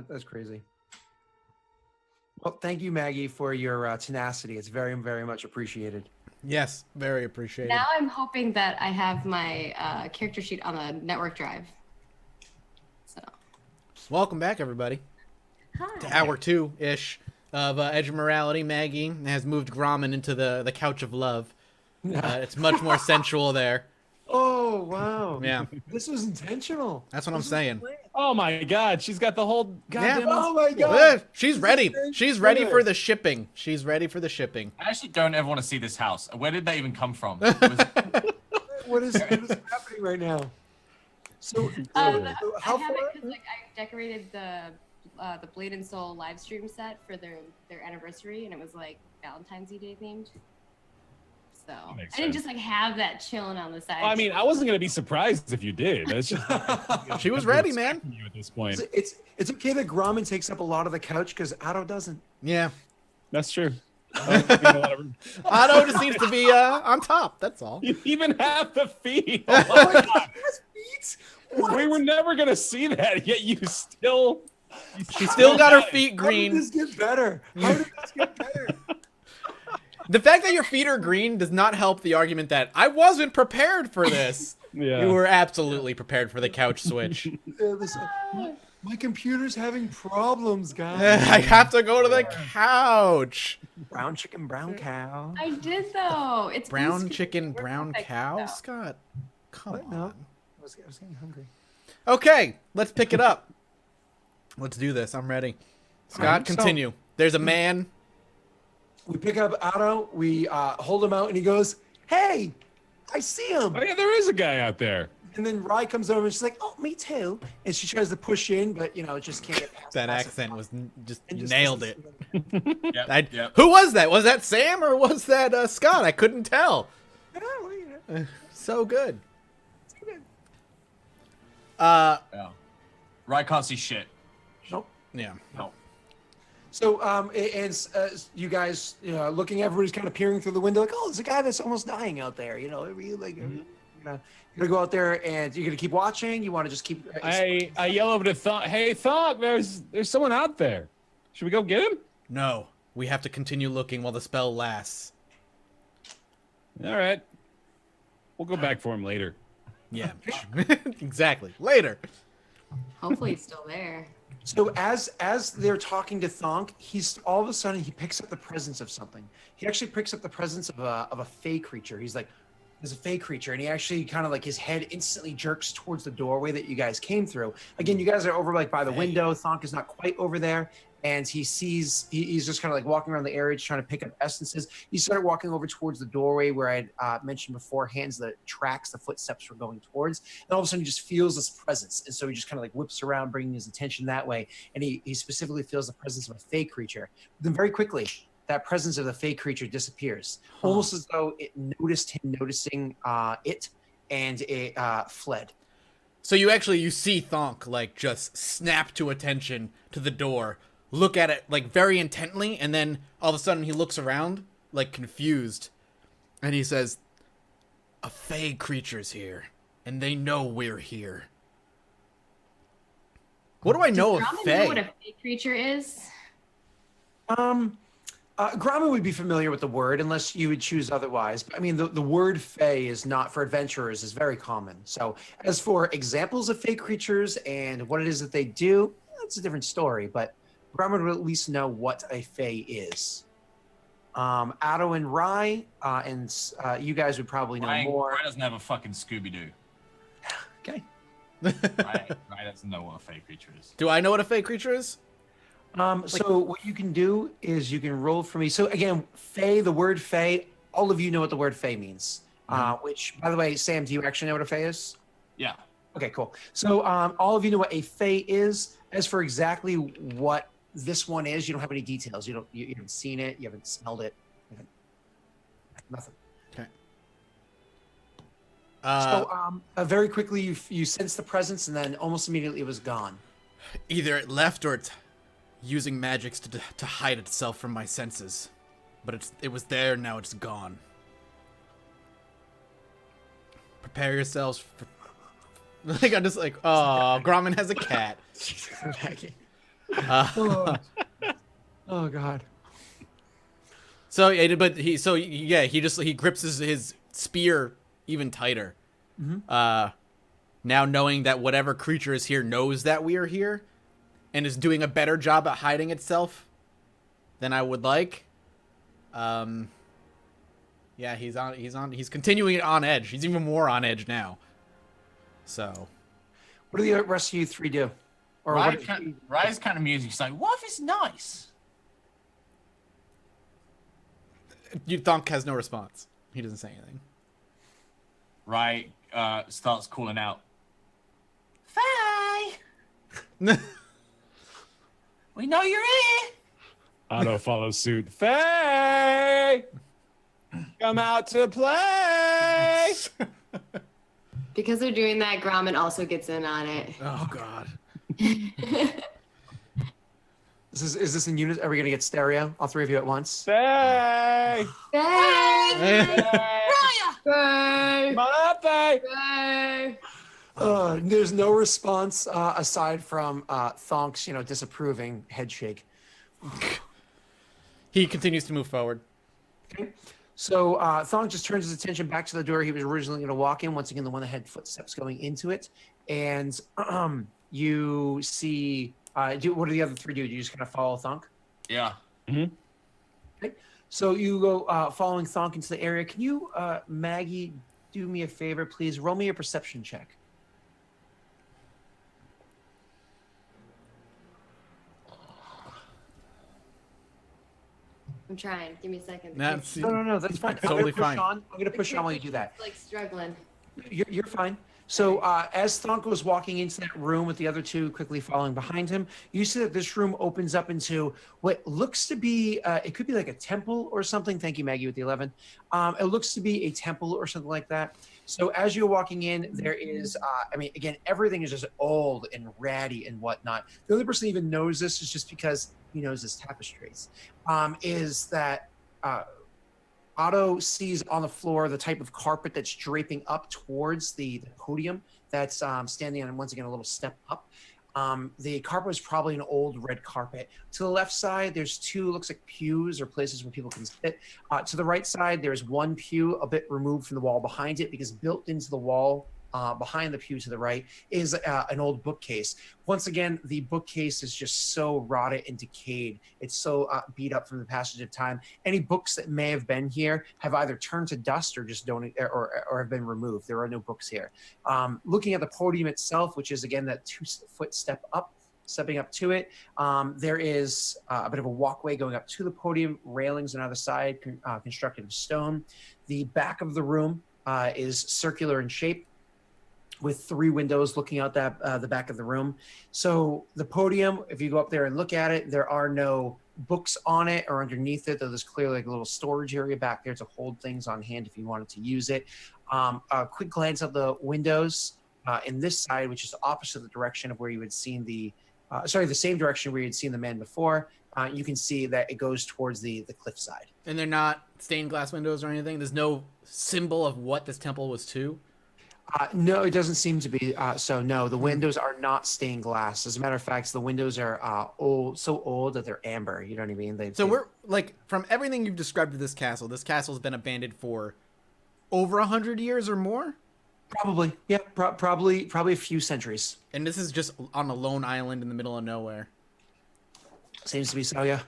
That's crazy. Well, thank you, Maggie, for your tenacity. It's very, very much appreciated. Yes, very appreciated. Now I'm hoping that I have my character sheet on the network drive. So. Welcome back, everybody. Hi. To hour 2-ish of Edge of Morality. Maggie has moved Grommen into the couch of love. It's much more sensual there. Oh, wow. Yeah. This was intentional. That's what I'm saying. Oh my God, she's got the whole goddamn. Oh my God. She's ready. She's ready for the shipping. She's ready for the shipping. I actually don't ever want to see this house. Where did that even come from? What is happening right now? So, I how have far? it because like I decorated the Blade and Soul live stream set for their anniversary, and it was like Valentine's Day themed. So I didn't just like have that chilling on the side. I mean, I wasn't gonna be surprised if you did. It's just She was ready, man. you at this point. It's okay that Grommen takes up a lot of the couch because Otto doesn't. Yeah. That's true. You Otto just needs to be on top. That's all. even have the feet. Oh my God, his feet? What? We were never gonna see that, yet you still. She still got her feet How did green. this get better? How did this get better? The fact that your feet are green does not help the argument that I wasn't prepared for this. Yeah. You were absolutely prepared for the couch switch. My computer's having problems, guys. I have to go to the couch. Brown chicken, brown cow. I did though. It's Brown blue chicken, screen. brown Perfect, cow? though. Scott, come What? on. No. I was getting hungry. Okay, let's pick it up. Let's do this. I'm ready. Scott, So- continue. There's a man. We pick up Otto, we hold him out, and he goes, "Hey, I see him." Oh yeah, there is a guy out there. And then Rye comes over and she's like, "Oh, me too." And she tries to push in, but it just can't get past. That passive accent thought. was just And you just nailed listens it. to them. Yep. Who was that? Was that Sam or was that Scott? I couldn't tell. Yeah, well, So good. it's good. Yeah. Right, can't see shit. Nope. Yeah. No. So, you guys, looking, everybody's kind of peering through the window, like, "Oh, there's a guy that's almost dying out there." Are you like, you're gonna go out there and you're gonna keep watching? You want to just keep? I yell over to Thonk. Hey, Thonk, there's someone out there. Should we go get him? No, we have to continue looking while the spell lasts. All right. We'll go back for him later. Yeah, exactly. Later. Hopefully it's still there. So as they're talking to Thonk, he's all of a sudden he picks up the presence of something. He actually picks up the presence of a fey creature. He's like, "There's a fey creature," and he actually kind of like his head instantly jerks towards the doorway that you guys came through. Again, you guys are over like by the window. Thonk is not quite over there, and he's just kind of like walking around the area, just trying to pick up essences. He started walking over towards the doorway where I mentioned beforehand the tracks, the footsteps were going towards, and all of a sudden he just feels this presence, and so he just kind of like whips around, bringing his attention that way, and he specifically feels the presence of a fey creature. Then very quickly, that presence of the fey creature disappears, almost as though it noticed him noticing it, and it fled. So you see Thonk like just snap to attention to the door, look at it like very intently, and then all of a sudden he looks around like confused, and he says, "A fey creature's here, and they know we're here." What do I know of Grommen fey? know what a fey creature is? Grommen would be familiar with the word unless you would choose otherwise. But I mean, the word fey is not for adventurers is very common. So as for examples of fey creatures and what it is that they do, that's a different story. But Grommen would at least know what a fey is. Otto and Rye, and you guys would probably know more. Ryan doesn't have a fucking Scooby-Doo. Okay. Ryan doesn't know what a fey creature is. Do I know what a fey creature is? So what you can do is you can roll for me. So again, fey, the word fey, all of you know what the word fey means. Which, by the way, Sam, do you actually know what a fey is? Yeah. Okay, cool. So all of you know what a fey is. As for exactly what this one is, you don't have any details. You haven't seen it. You haven't smelled it. Nothing. Okay. So very quickly you sense the presence, and then almost immediately it was gone. Either it left or it's using magics to hide itself from my senses. But it was there, now it's gone. Prepare yourselves for... Like, I'm just like, oh, Grommen has a cat. Oh, oh God. So he grips his spear even tighter. Now knowing that whatever creature is here knows that we are here, and is doing a better job at hiding itself than I would like. Yeah, he's continuing on edge. He's even more on edge now. So, what do the rest of you three do? Or Rye's kind of musing. He's like, what if it's nice? Thonk has no response. He doesn't say anything. Rye starts calling out, Faye! We know you're here! Otto follows suit. Faye! Come out to play! Because they're doing that, Gromit also gets in on it. Oh God. Is this in unit? Are we gonna get stereo? All three of you at once? Faye! Faye! Come on up, Faye! Faye! There's no response aside from Thonk's, disapproving head shake. He continues to move forward. Okay. So Thonk just turns his attention back to the door he was originally going to walk in. Once again, the one that had footsteps going into it. And you see, what do the other three do? Do you just kind of follow Thonk? Yeah. Mm-hmm. Okay. So you go following Thonk into the area. Can you, Maggie, do me a favor, please? Roll me a perception check. I'm trying. Give me a second. No, That's fine. Totally fine. I'm going to push on while you do that. Like struggling. You're fine. So as Thonk was walking into that room with the other two quickly following behind him, you see that this room opens up into what looks to be, it could be like a temple or something. Thank you, Maggie, with the 11. It looks to be a temple or something like that. So as you're walking in, there is, again, everything is just old and ratty and whatnot. The only person who even knows this is just because he knows his tapestries, is that Otto sees on the floor the type of carpet that's draping up towards the podium that's standing on, once again, a little step up. The carpet is probably an old red carpet. To the left side, there's two, looks like pews or places where people can sit. To the right side, there's one pew a bit removed from the wall behind it, because built into the wall behind the pew to the right is an old bookcase. Once again, the bookcase is just so rotted and decayed. It's so beat up from the passage of time. Any books that may have been here have either turned to dust or just don't, or have been removed. There are no books here. Looking at the podium itself, which is again that 2-foot step up, stepping up to it, there is a bit of a walkway going up to the podium, railings on either side, constructed of stone. The back of the room is circular in shape, with 3 windows looking out the back of the room. So the podium, if you go up there and look at it, there are no books on it or underneath it, though there's clearly like a little storage area back there to hold things on hand if you wanted to use it. A quick glance at the windows in this side, which is opposite the direction of where you had seen the same direction where you had seen the man before. You can see that it goes towards the cliffside. And they're not stained glass windows or anything? There's no symbol of what this temple was to? No, it doesn't seem to be. So no, the windows are not stained glass. As a matter of fact, the windows are so old that they're amber. You know what I mean? We're like, from everything you've described of this castle's been abandoned for over 100 years or more? Probably, yeah, probably a few centuries. And this is just on a lone island in the middle of nowhere. Seems to be so, yeah.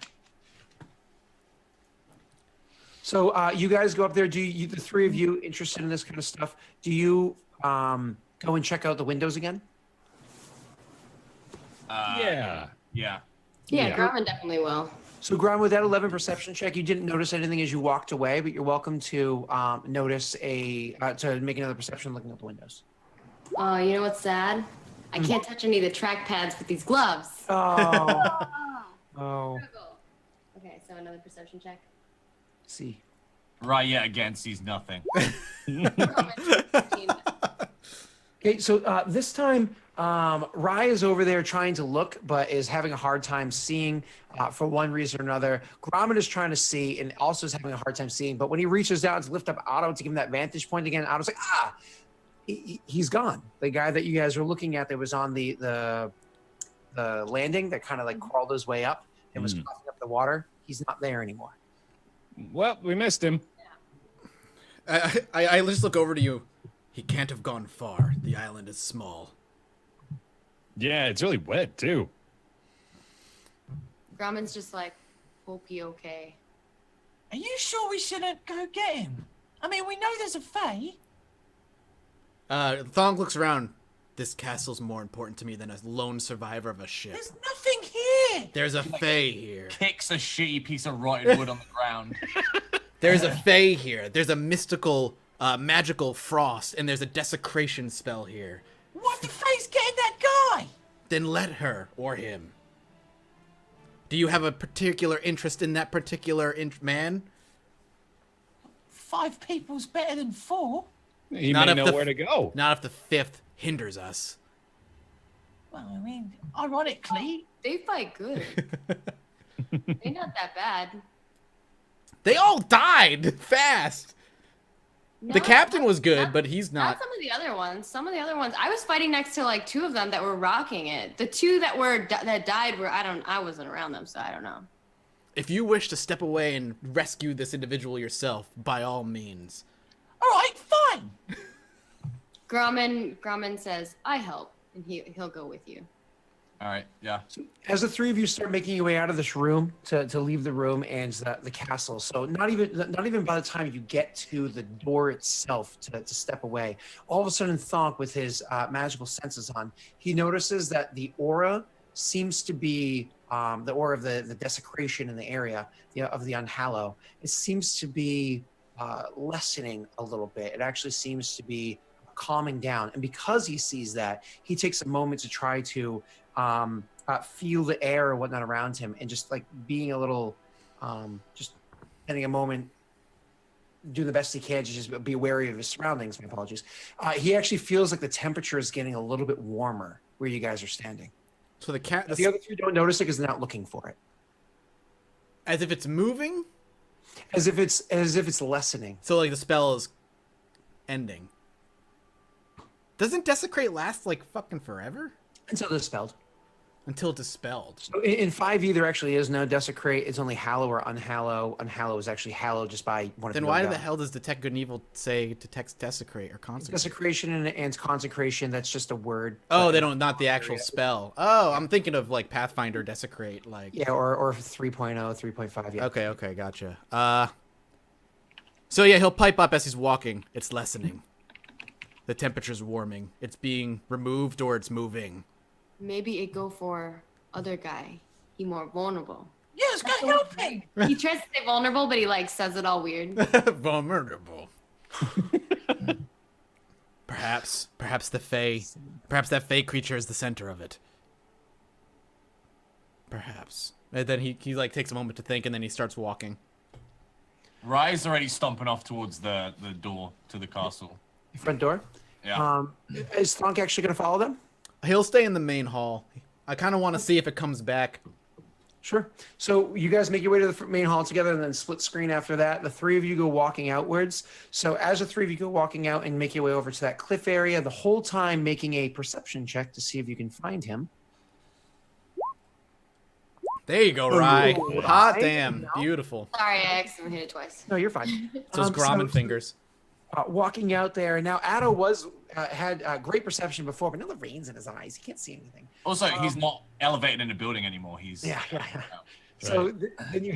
So you guys go up there. The 3 of you interested in this kind of stuff? Do you go and check out the windows again? Yeah. Yeah, Gromit definitely will. So, Grom, with that 11 perception check, you didn't notice anything as you walked away, but you're welcome to notice to make another perception looking at the windows. Oh, you know what's sad? I can't touch any of the track pads with these gloves. Oh. Oh. Okay, so another perception check. See. Right, yeah, again, sees nothing. Okay, so this time, Rye is over there trying to look, but is having a hard time seeing for one reason or another. Gromit is trying to see and also is having a hard time seeing, but when he reaches down to lift up Otto to give him that vantage point again, Otto's like, he's gone. The guy that you guys were looking at that was on the the landing that kind of like crawled his way up and was coughing up the water. He's not there anymore. Well, we missed him. I just look over to you. He can't have gone far. The island is small. Yeah, it's really wet too. Grumman's just like, hope he okay. Are you sure we shouldn't go get him? I mean, we know there's a Fae. Thong looks around. This castle's more important to me than a lone survivor of a ship. There's nothing here. There's a Fae here. Kicks a shitty piece of rotten wood on the ground. There's a Fae here. There's a mystical, magical frost, and there's a desecration spell here. What the Fae's getting that guy? Then let her or him. Do you have a particular interest in that particular man? 5 people's better than 4. He Not may if know the- where to go. Not if the 5th hinders us. Well, I mean, ironically, They fight good. They're not that bad. They all died fast. The Not- captain was good, not- but he's Not not. some of the other ones. Some of the other ones. I was fighting next to like 2 of them that were rocking it. The 2 that died were I wasn't around them, so I don't know. If you wish to step away and rescue this individual yourself, by all means. all right, fine. Grumman says, "I help," and he'll go with you. All right, yeah. As the 3 of you start making your way out of this room to leave the room and the castle, so not even by the time you get to the door itself to step away, all of a sudden Thonk, with his magical senses on, he notices that the aura seems to be the aura of the desecration in the area, of the unhallow. It seems to be lessening a little bit. It actually seems to be calming down, and because he sees that, he takes a moment to try to feel the air or whatnot around him, and just like being a little, just spending a moment, do the best he can to just be wary of his surroundings. My apologies. He actually feels like the temperature is getting a little bit warmer where you guys are standing. So the The other 3 don't notice it because they're not looking for it, as if it's moving. as if it's lessening. So like the spell is ending. Doesn't desecrate last like fucking forever? Until dispelled. Until dispelled. So in 5e, there actually is no desecrate. It's only hallow or unhallow. Unhallow is actually hallowed just by one of Then the why gods. the hell does detect good and evil say detects desecrate or consecrate? Desecration and consecration, that's just a word. Oh, But- they don't, not the actual spell. Oh, I'm thinking of like Pathfinder desecrate, like. Yeah, or 3.0, 3.5, yeah. Okay, gotcha. So yeah, he'll pipe up as he's walking. It's lessening. The temperature's warming. It's being removed or it's moving. Maybe it go for other guy. He more vulnerable. Yeah, let's go help him. He tries to say vulnerable, but he like says it all weird. Vulnerable. Perhaps that Fae creature is the center of it. Perhaps. And then he like takes a moment to think, and then he starts walking. Rye's already stomping off towards the door to the castle. The front door. Yeah. Is Thonk actually going to follow them? He'll stay in the main hall. I kind of want to see if it comes back. Sure. So you guys make your way to the main hall together and then split screen after that. The 3 of you go walking outwards. So as the 3 of you go walking out and make your way over to that cliff area, the whole time making a perception check to see if you can find him. There you go, Rye. Ooh, Hot Rye. damn. Beautiful. Sorry, I accidentally hit it twice. No, you're fine. Those Grommen fingers. Walking out there. Now, Addo had great perception before, but now the rain's in his eyes. He can't see anything. Also, he's not elevated in the building anymore. He's Yeah. So then you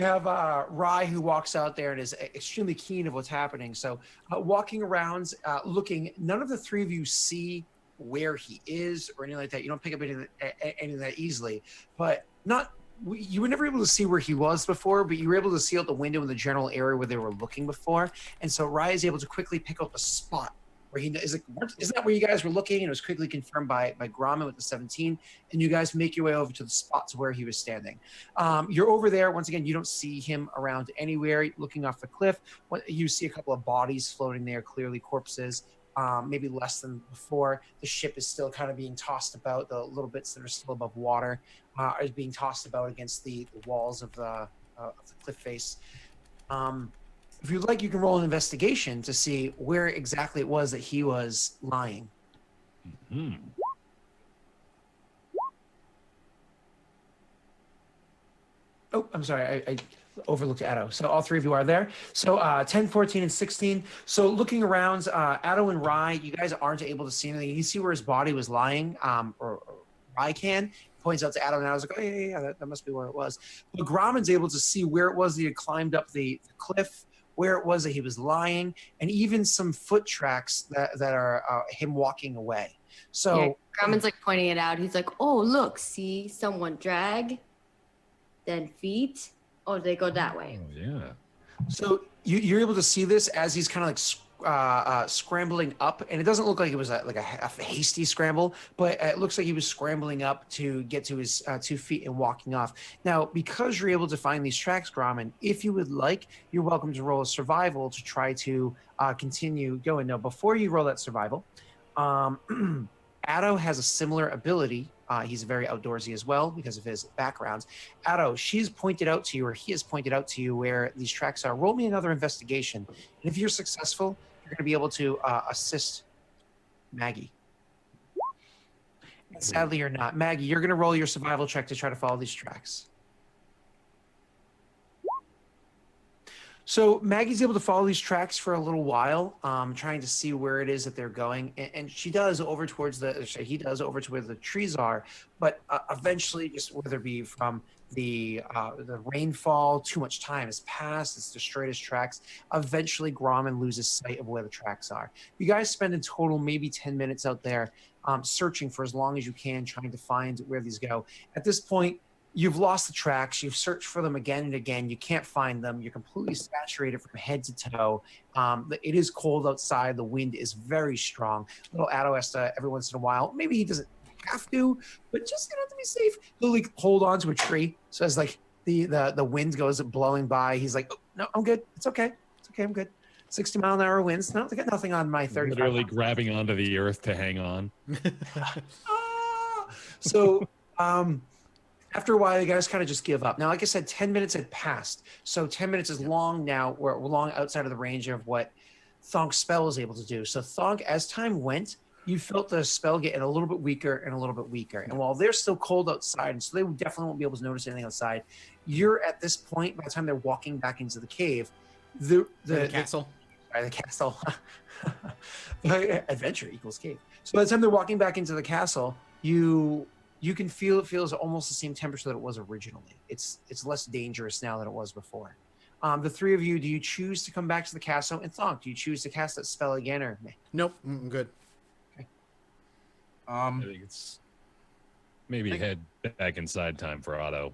have Rye, who walks out there and is extremely keen of what's happening. So walking around, looking, none of the 3 of you see where he is or anything like that. You don't pick up any of that easily, but you were never able to see where he was before, but you were able to see out the window in the general area where they were looking before. And so Rye is able to quickly pick up a spot where he is like, isn't that where you guys were looking? And it was quickly confirmed by Grommen with the 17. And you guys make your way over to the spot to where he was standing. You're over there. Once again, you don't see him around anywhere. Looking off the cliff, you see a couple of bodies floating there, clearly corpses. Maybe less than before. The ship is still kind of being tossed about. The little bits that are still above water are being tossed about against the walls of the cliff face. If you'd like, you can roll an investigation to see where exactly it was that he was lying. Hmm. Oh, I'm sorry. I overlooked Addo. So all three of you are there. So 10, 14, and 16. So looking around, Addo and Rye, you guys aren't able to see anything. You can see where his body was lying, or Rye can. Points out to Addo, and I was like, oh, yeah, that must be where it was. But Grauman's able to see where it was that he had climbed up the cliff, where it was that he was lying, and even some foot tracks that are him walking away. So yeah, Grauman's like pointing it out. He's like, oh, look, see someone drag, then feet. Oh, they go that way. Oh, yeah. So you're able to see this as he's kind of like scrambling up, and it doesn't look like it was a hasty scramble, but it looks like he was scrambling up to get to his 2 feet and walking off. Now, because you're able to find these tracks, Grauman, if you would like, you're welcome to roll a survival to try to continue going. Now, before you roll that survival, Addo has a similar ability. He's very outdoorsy as well because of his backgrounds. Addo, she's pointed out to you, or he has pointed out to you where these tracks are. Roll me another investigation. And if you're successful, you're going to be able to assist Maggie. And sadly, you're not. Maggie, you're going to roll your survival check to try to follow these tracks. So Maggie's able to follow these tracks for a little while, trying to see where it is that they're going, and she does over towards he does over to where the trees are, but eventually, just whether it be from the rainfall, too much time has passed, it's destroyed his tracks. Eventually, Grauman loses sight of where the tracks are. You guys spend in total maybe 10 minutes out there, searching for as long as you can, trying to find where these go. At this point, you've lost the tracks. You've searched for them again and again. You can't find them. You're completely saturated from head to toe. It is cold outside. The wind is very strong. Little Addo has to, every once in a while, maybe he doesn't have to, but just to be safe, he'll like hold on to a tree. So as like the wind goes blowing by, he's like, oh, no, I'm good. It's okay. It's okay. I'm good. 60-mile-an-hour winds. No, I got nothing on my 35. Literally grabbing onto the earth to hang on. So, after a while, you guys kind of just give up. Now, like I said, 10 minutes had passed. So 10 minutes is long now. We're long outside of the range of what Thonk's spell was able to do. So Thonk, as time went, you felt the spell getting a little bit weaker and a little bit weaker. And while they're still cold outside, and so they definitely won't be able to notice anything outside, you're at this point, by the time they're walking back into the cave, the castle. The castle. Adventure equals cave. So by the time they're walking back into the castle, you can feel it feels almost the same temperature that it was originally. It's less dangerous now than it was before. The three of you, do you choose to come back to the castle? And Thonk, do you choose to cast that spell again, or Nope, I'm good. Okay. I think it's maybe head back inside time for Otto.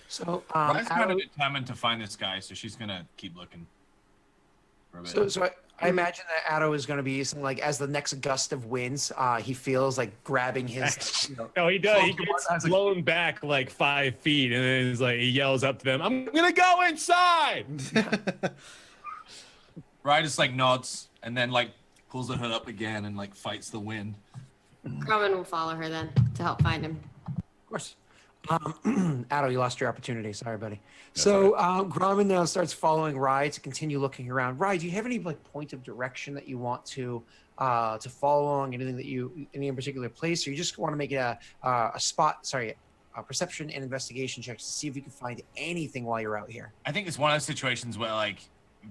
So Rye's kind of determined to find this guy, so she's gonna keep looking for a bit. So I imagine that Addo is going to be something like, as the next gust of winds, he feels like grabbing his. No, he does. He gets blown back like 5 feet, and then he's like, he yells up to them, "I'm gonna go inside." Rye just like nods and then like pulls the hood up again and like fights the wind. Grauman will follow her then to help find him. Of course. Addo, you lost your opportunity. Sorry, buddy. So Grauman now starts following Rye to continue looking around. Rye, do you have any like point of direction that you want to follow along? Anything that any in particular place, or you just want to make it a perception and investigation checks to see if you can find anything while you're out here? I think it's one of those situations where like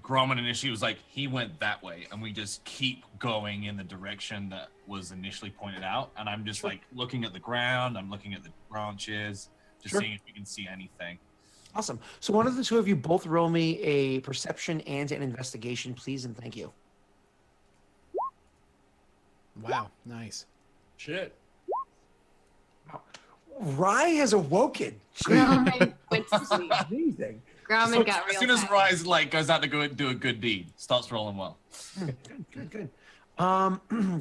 Grauman initially was like, he went that way, and we just keep going in the direction that was initially pointed out. And I'm just like looking at the ground, I'm looking at the branches, just seeing if we can see anything. Awesome. So one of the two of you both roll me a perception and an investigation, please, and thank you. Wow, nice. Shit. Rye has awoken. Grauman went to sleep. Amazing. Grauman got real As soon as tired. Rye's like goes out to go do a good deed, starts rolling well. Good.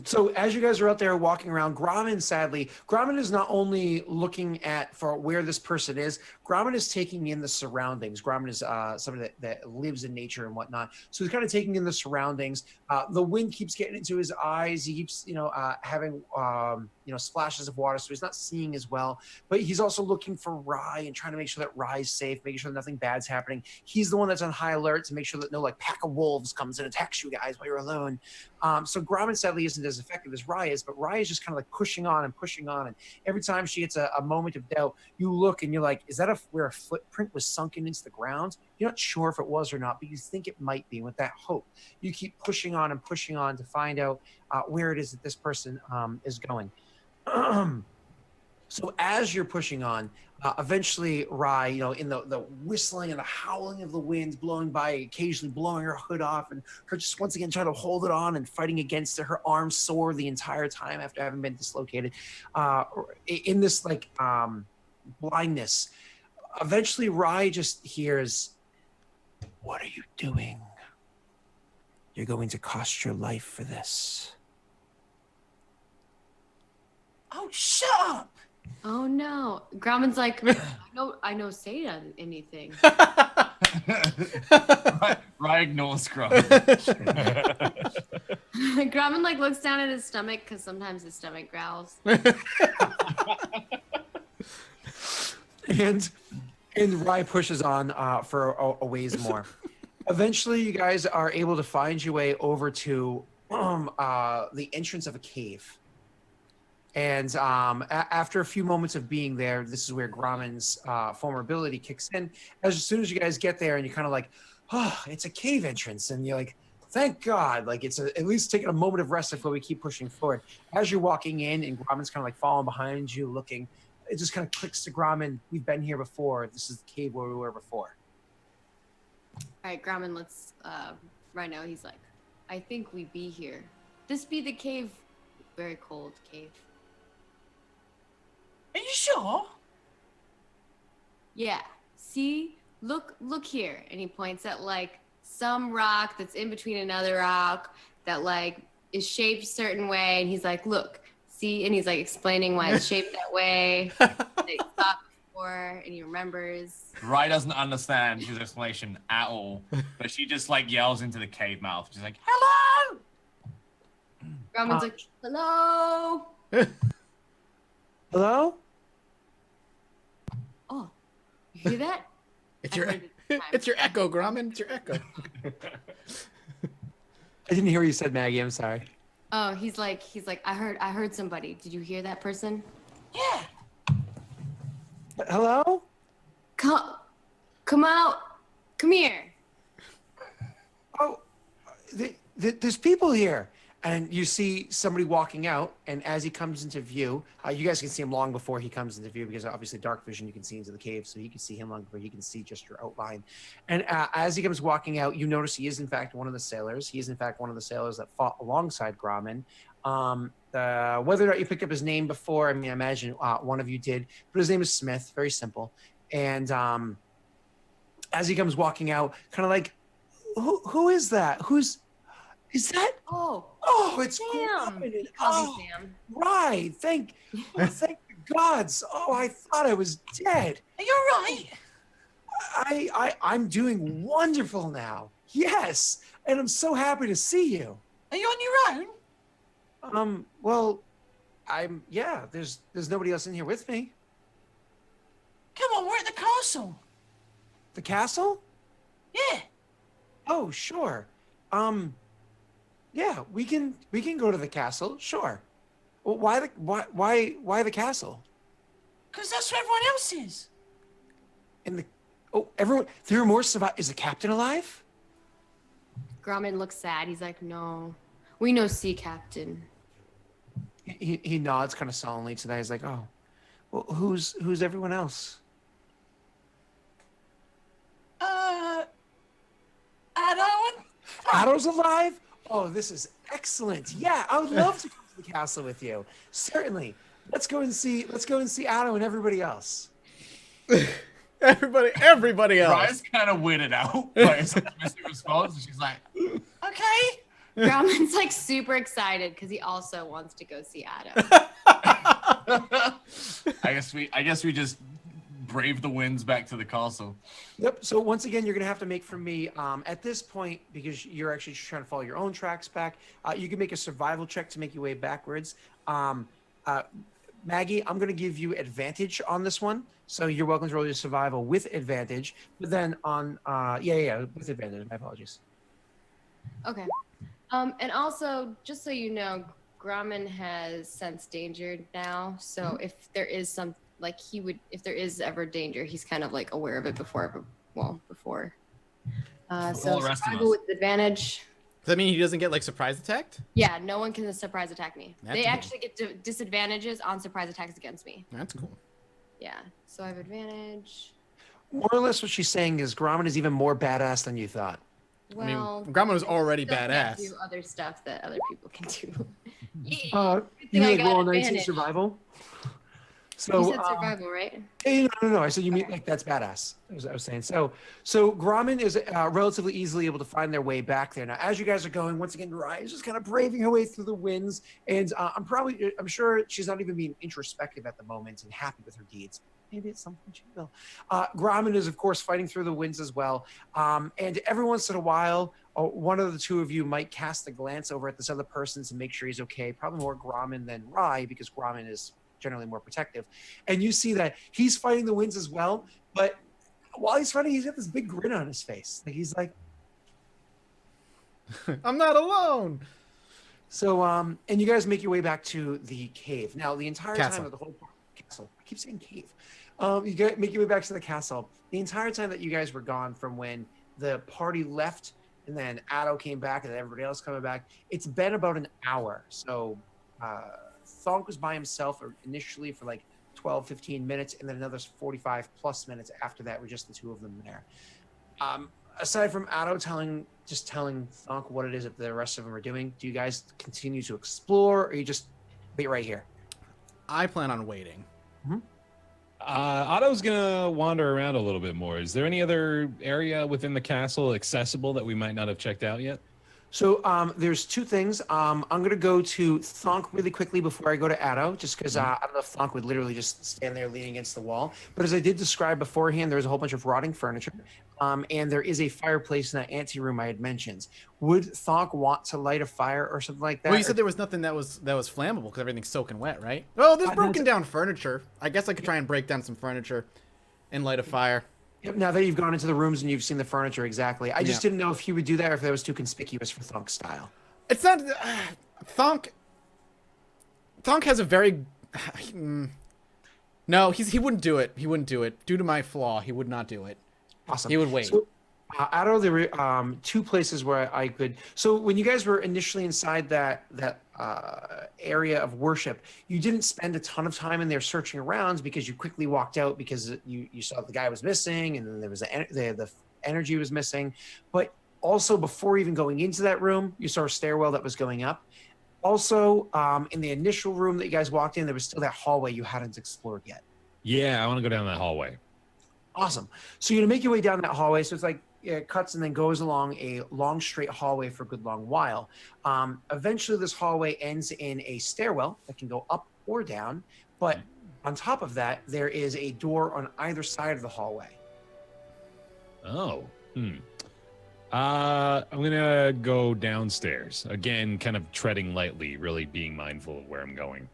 So as you guys are out there walking around, Grauman is not only looking for where this person is, Grauman is taking in the surroundings. Grauman is somebody that lives in nature and whatnot. So he's kind of taking in the surroundings. The wind keeps getting into his eyes. He keeps, having, splashes of water. So he's not seeing as well, but he's also looking for Rye and trying to make sure that Rye's safe, making sure that nothing bad's happening. He's the one that's on high alert to make sure that no pack of wolves comes and attacks you guys while you're alone. So Gromit sadly isn't as effective as Rye is, but Rye is just kind of like pushing on and pushing on. And every time she gets a moment of doubt, you look and you're like, is that where a footprint was sunken into the ground? You're not sure if it was or not, but you think it might be. With that hope, you keep pushing on and pushing on to find out where it is that this person is going. So as you're pushing on, eventually Rye, in the whistling and the howling of the winds blowing by, occasionally blowing her hood off, and her just once again trying to hold it on and fighting against it, her arms sore the entire time after having been dislocated, in this blindness. Eventually Rye just hears, "What are you doing? You're going to cost your life for this." Oh, shut up! Oh no. Grauman's like, I know say anything. Rye ignores Scrum. Grauman like looks down at his stomach because sometimes his stomach growls. and Rye pushes on for a ways more. Eventually, you guys are able to find your way over to the entrance of a cave. And after a few moments of being there, this is where Grauman's vulnerability kicks in. As soon as you guys get there and you're kind of like, oh, it's a cave entrance. And you're like, thank God. Like, it's at least taking a moment of rest before we keep pushing forward. As you're walking in and Grauman's kind of like following behind you, looking, it just kind of clicks to Grauman. We've been here before. This is the cave where we were before. All right, Grauman, let's, right now he's like, I think we be here. This be the cave, very cold cave. Are you sure? Yeah. See? Look here. And he points at like some rock that's in between another rock that like is shaped a certain way. And he's like, look, see? And he's like explaining why it's shaped that way. They thought before, and he remembers. Rye doesn't understand his explanation at all, but she just like yells into the cave mouth. She's like, hello! Grauman's like, hello? Hello? Oh, you hear that? It's your echo, Grauman. It's your echo. I didn't hear what you said, Maggie. I'm sorry. Oh, he's like, I heard somebody. Did you hear that person? Yeah. Hello? Come out. Come here. Oh, there's people here. And you see somebody walking out, and as he comes into view, you guys can see him long before he comes into view, because obviously dark vision, you can see into the cave, so you can see him long before you can see just your outline. And as he comes walking out, you notice he is in fact one of the sailors. He is in fact one of the sailors that fought alongside Grauman. Whether or not you picked up his name before, I mean, I imagine one of you did, but his name is Smith, very simple. And as he comes walking out, kind of like, who is that? Is that? Oh, it's Sam. Grauman. Calls me Sam. Right. Thank the gods. Oh, I thought I was dead. Are you all right? I'm doing wonderful now. Yes, and I'm so happy to see you. Are you on your own? Well, yeah. There's nobody else in here with me. Come on, we're at the castle. The castle? Yeah. Oh, sure. Yeah, we can go to the castle. Sure. Well, why the castle? Because that's where everyone else is. Everyone. There are more survivors. Is the captain alive? Grauman looks sad. He's like, no, we know sea captain. He nods kind of sullenly to that. He's like, oh, well, who's everyone else? Addo. Addo's alive? Oh, this is excellent. Yeah, I would love to go to the castle with you. Certainly. Let's go and see Addo and everybody else. Everybody else. Rye's kind of weirded out by his optimistic response, and she's like, Okay. Grauman's like super excited because he also wants to go see Addo. I guess we just brave the winds back to the castle. Yep. So once again, you're going to have to make from me at this point, because you're actually trying to follow your own tracks back. You can make a survival check to make your way backwards. Maggie, I'm going to give you advantage on this one. So you're welcome to roll your survival with advantage. But then on, with advantage. My apologies. Okay. And also, just so you know, Grumman has sensed danger now. So if there is some, like if there is ever danger, he's kind of like aware of it before. So the rest of survival us. with advantage. Does that mean he doesn't get like surprise attacked? Yeah, no one can surprise attack me. That's They cool. actually get disadvantages on surprise attacks against me. That's cool. Yeah, so I have advantage. More or less, what she's saying is Gromit is even more badass than you thought. Well, I mean, Gromit was already still can't badass. do other stuff that other people can do. You thing I mean like got roll a 19 advantage. survival? You So said survival, right? no. I said you mean like that's badass. I was saying. So Gromit is relatively easily able to find their way back there. Now, as you guys are going, once again, Ryan is just kind of braving her way through the winds, and I'm sure she's not even being introspective at the moment and happy with her deeds. Maybe it's something she will. Gromit is, of course, fighting through the winds as well. And every once in a while, one of the two of you might cast a glance over at this other person to make sure he's okay. Probably more Gromit than Rye, because Gromit is generally more protective. And you see that he's fighting the winds as well. But while he's fighting, he's got this big grin on his face. Like he's like, I'm not alone. so, and you guys make your way back to the cave. Now, the entire Castle. time of the whole castle, I keep saying cave. Make your way back to the castle. The entire time that you guys were gone, from when the party left and then Addo came back and then everybody else coming back, it's been about an hour. So, Thonk was by himself initially for like 12, 15 minutes, and then another 45 plus minutes after that were just the two of them there. Aside from Addo telling Thonk what it is that the rest of them are doing, do you guys continue to explore, or you just wait right here? I plan on waiting. Otto's gonna wander around a little bit more. Is there any other area within the castle accessible that we might not have checked out yet? So there's two things. I'm going to go to Thonk really quickly before I go to Addo, just because I don't know if Thonk would literally just stand there leaning against the wall. But as I did describe beforehand, there's a whole bunch of rotting furniture, and there is a fireplace in that anteroom I had mentioned. Would Thonk want to light a fire or something like that? Well, you said there was nothing that was flammable because everything's soaking wet, right? Oh, there's broken down furniture. I guess I could try and break down some furniture and light a fire. Yep, now that you've gone into the rooms and you've seen the furniture, exactly. I just didn't know if he would do that or if that was too conspicuous for Thonk's style. It's not Thonk. Thonk has a very no. He wouldn't do it. He wouldn't do it due to my flaw. He would not do it. Awesome. He would wait. So, Addo, there were two places where I could. So when you guys were initially inside that area of worship, you didn't spend a ton of time in there searching around because you quickly walked out because you saw the guy was missing, and then there was the energy was missing. But also, before even going into that room, you saw a stairwell that was going up. Also, in the initial room that you guys walked in, there was still that hallway you hadn't explored yet. Yeah, I want to go down that hallway. Awesome. So you're gonna make your way down that hallway. So it's like it cuts and then goes along a long straight hallway for a good long while. Eventually, this hallway ends in a stairwell that can go up or down. But on top of that, there is a door on either side of the hallway. Oh. I'm gonna go downstairs again, kind of treading lightly, really being mindful of where I'm going.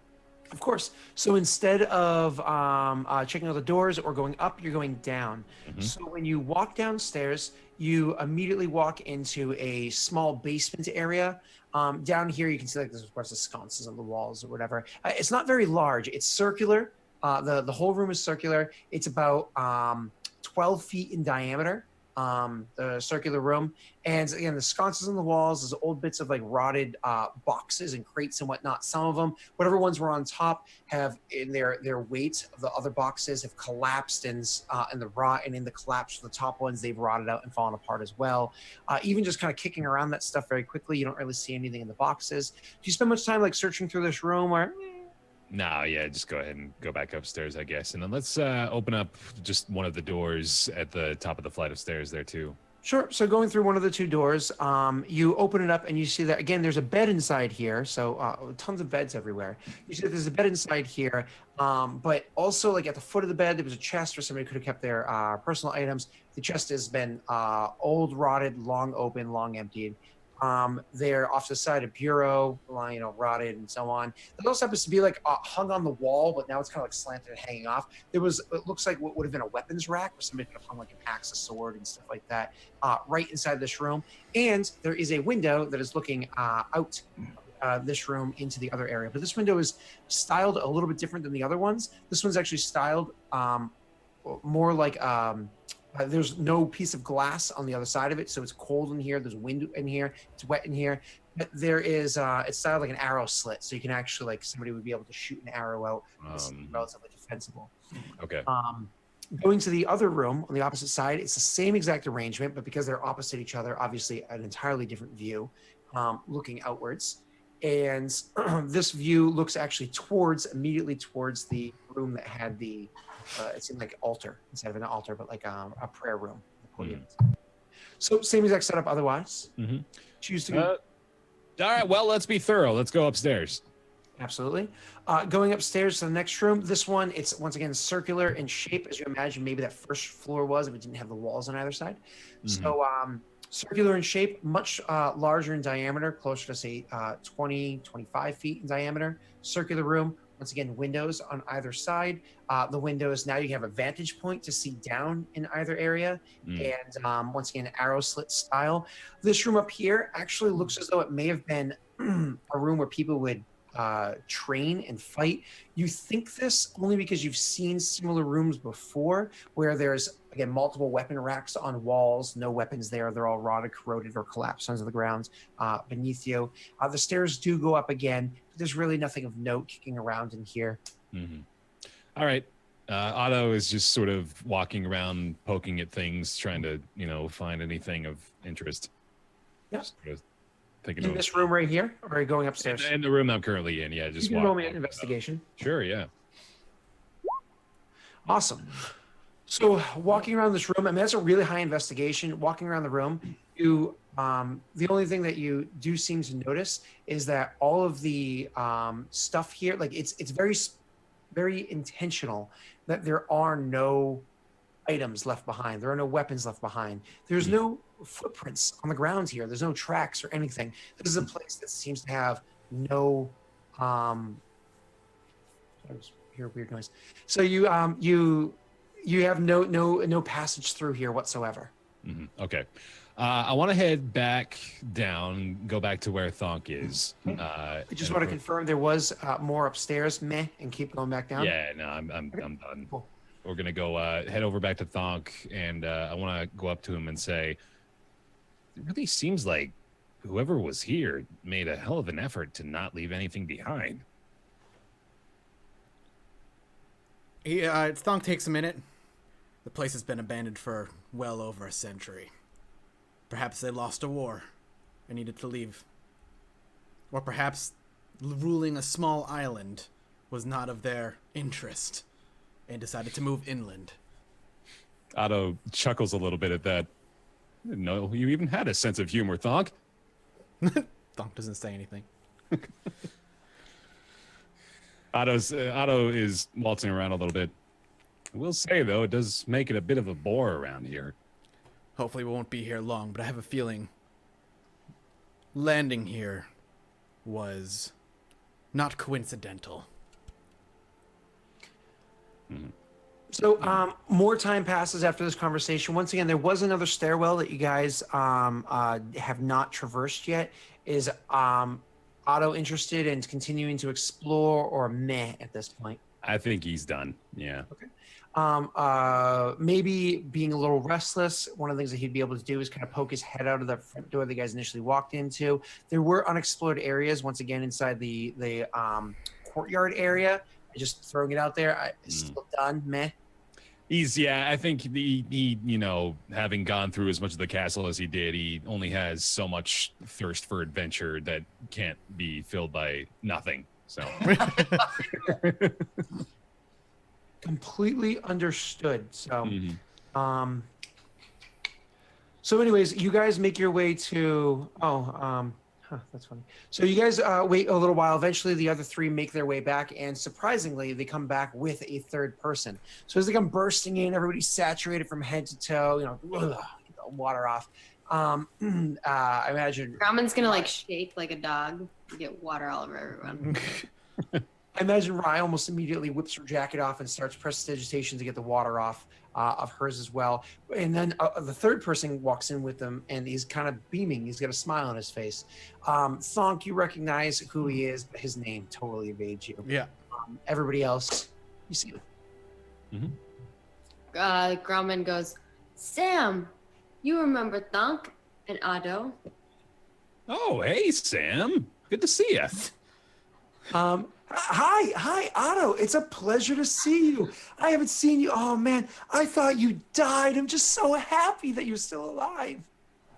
Of course. So instead of checking out the doors or going up, you're going down. So when you walk downstairs, you immediately walk into a small basement area. Down here, you can see like there's of course the sconces on the walls or whatever. It's not very large. It's circular. The whole room is circular. It's about 12 feet in diameter. The circular room, and again the sconces on the walls, there's old bits of like rotted boxes and crates and whatnot. Some of them, whatever ones were on top, have in their weight of the other boxes have collapsed, and the rot, and in the collapse of the top ones, they've rotted out and fallen apart as well. Even just kind of kicking around that stuff very quickly, you don't really see anything in the boxes. Do you spend much time like searching through this room, or No, yeah, just go ahead and go back upstairs, I guess. And then let's open up just one of the doors at the top of the flight of stairs there, too. Sure. So going through one of the two doors, you open it up and you see that, again, there's a bed inside here. So tons of beds everywhere. You see that there's a bed inside here, but also like at the foot of the bed, there was a chest where somebody could have kept their personal items. The chest has been old, rotted, long open, long emptied. There off to the side, a bureau, rotted and so on. It also happens to be like hung on the wall, but now it's kind of like slanted and hanging off. It looks like what would have been a weapons rack where somebody could have hung like an axe, a sword, and stuff like that, right inside this room. And there is a window that is looking out this room into the other area. But this window is styled a little bit different than the other ones. This one's actually styled more like there's no piece of glass on the other side of it, so it's cold in here. There's wind in here. It's wet in here. But there is it's styled like an arrow slit, so you can actually somebody would be able to shoot an arrow out. It's relatively defensible. Okay. Going to the other room on the opposite side, it's the same exact arrangement, but because they're opposite each other, obviously an entirely different view, looking outwards. And this view looks actually immediately towards the room that had the it seemed like altar instead of an altar, but like a prayer room. So same exact setup otherwise. Choose to all right, well, let's be thorough. Let's go upstairs. Absolutely. Going upstairs to the next room, this one, it's once again circular in shape, as you imagine maybe that first floor was if it didn't have the walls on either side. So circular in shape, much larger in diameter, closer to say 20, 25 feet in diameter. Circular room, once again, windows on either side. The windows, now you have a vantage point to see down in either area. And once again, arrow slit style. This room up here actually looks as though it may have been a room where people would train and fight. You think this only because you've seen similar rooms before where there's, again, multiple weapon racks on walls, no weapons there. They're all rotted, corroded, or collapsed onto the ground beneath you. The stairs do go up again. But there's really nothing of note kicking around in here. All right. Otto is just sort of walking around, poking at things, trying to, find anything of interest. Yeah. In this room right here, or are you going upstairs? In the room I'm currently in, yeah. Just you can roll me an investigation. Sure, yeah. Awesome. So walking around this room, I mean, that's a really high investigation. Walking around the room, you the only thing that you do seem to notice is that all of the stuff here, like it's very, very intentional that there are no items left behind. There are no weapons left behind. There's no footprints on the ground here. There's no tracks or anything. This is a place that seems to have no I hear a weird noise. So you have no passage through here whatsoever. Okay. I want to head back down, go back to where Thonk is. I just want to confirm there was more upstairs, and keep going back down. Yeah, no, I'm done. Cool. We're gonna go head over back to Thonk, and I want to go up to him and say, it really seems like whoever was here made a hell of an effort to not leave anything behind. Thonk takes a minute. The place has been abandoned for well over a century. Perhaps they lost a war and needed to leave. Or perhaps ruling a small island was not of their interest and decided to move inland. Otto chuckles a little bit at that. I didn't know you even had a sense of humor, Thonk. Thonk doesn't say anything. Otto is waltzing around a little bit. I will say, though, it does make it a bit of a bore around here. Hopefully we won't be here long, but I have a feeling landing here was not coincidental. So more time passes after this conversation. Once again, there was another stairwell that you guys have not traversed yet. Is Otto interested in continuing to explore, or meh at this point? I think he's done. Yeah. Okay. Maybe being a little restless. One of the things that he'd be able to do is kind of poke his head out of the front door the guys initially walked into. There were unexplored areas once again inside the courtyard area. Just throwing it out there. Still done. Meh. I think he, having gone through as much of the castle as he did, he only has so much thirst for adventure that can't be filled by nothing. So completely understood. So, so anyways, you guys make your way to, that's funny. So you guys wait a little while. Eventually, the other three make their way back, and surprisingly, they come back with a third person. So as they come bursting in, everybody's saturated from head to toe. Get the water off. I imagine Grauman's gonna like shake like a dog to get water all over everyone. I imagine Rye almost immediately whips her jacket off and starts prestidigitation to get the water off of hers as well. And then the third person walks in with them, and he's kind of beaming. He's got a smile on his face. Thonk, you recognize who he is, but his name totally evades you. Yeah. Everybody else, you see them. Grauman goes, Sam, you remember Thunk and Otto? Oh, hey, Sam. Good to see you. Hi, Otto. It's a pleasure to see you. I haven't seen you. Oh man, I thought you died. I'm just so happy that you're still alive.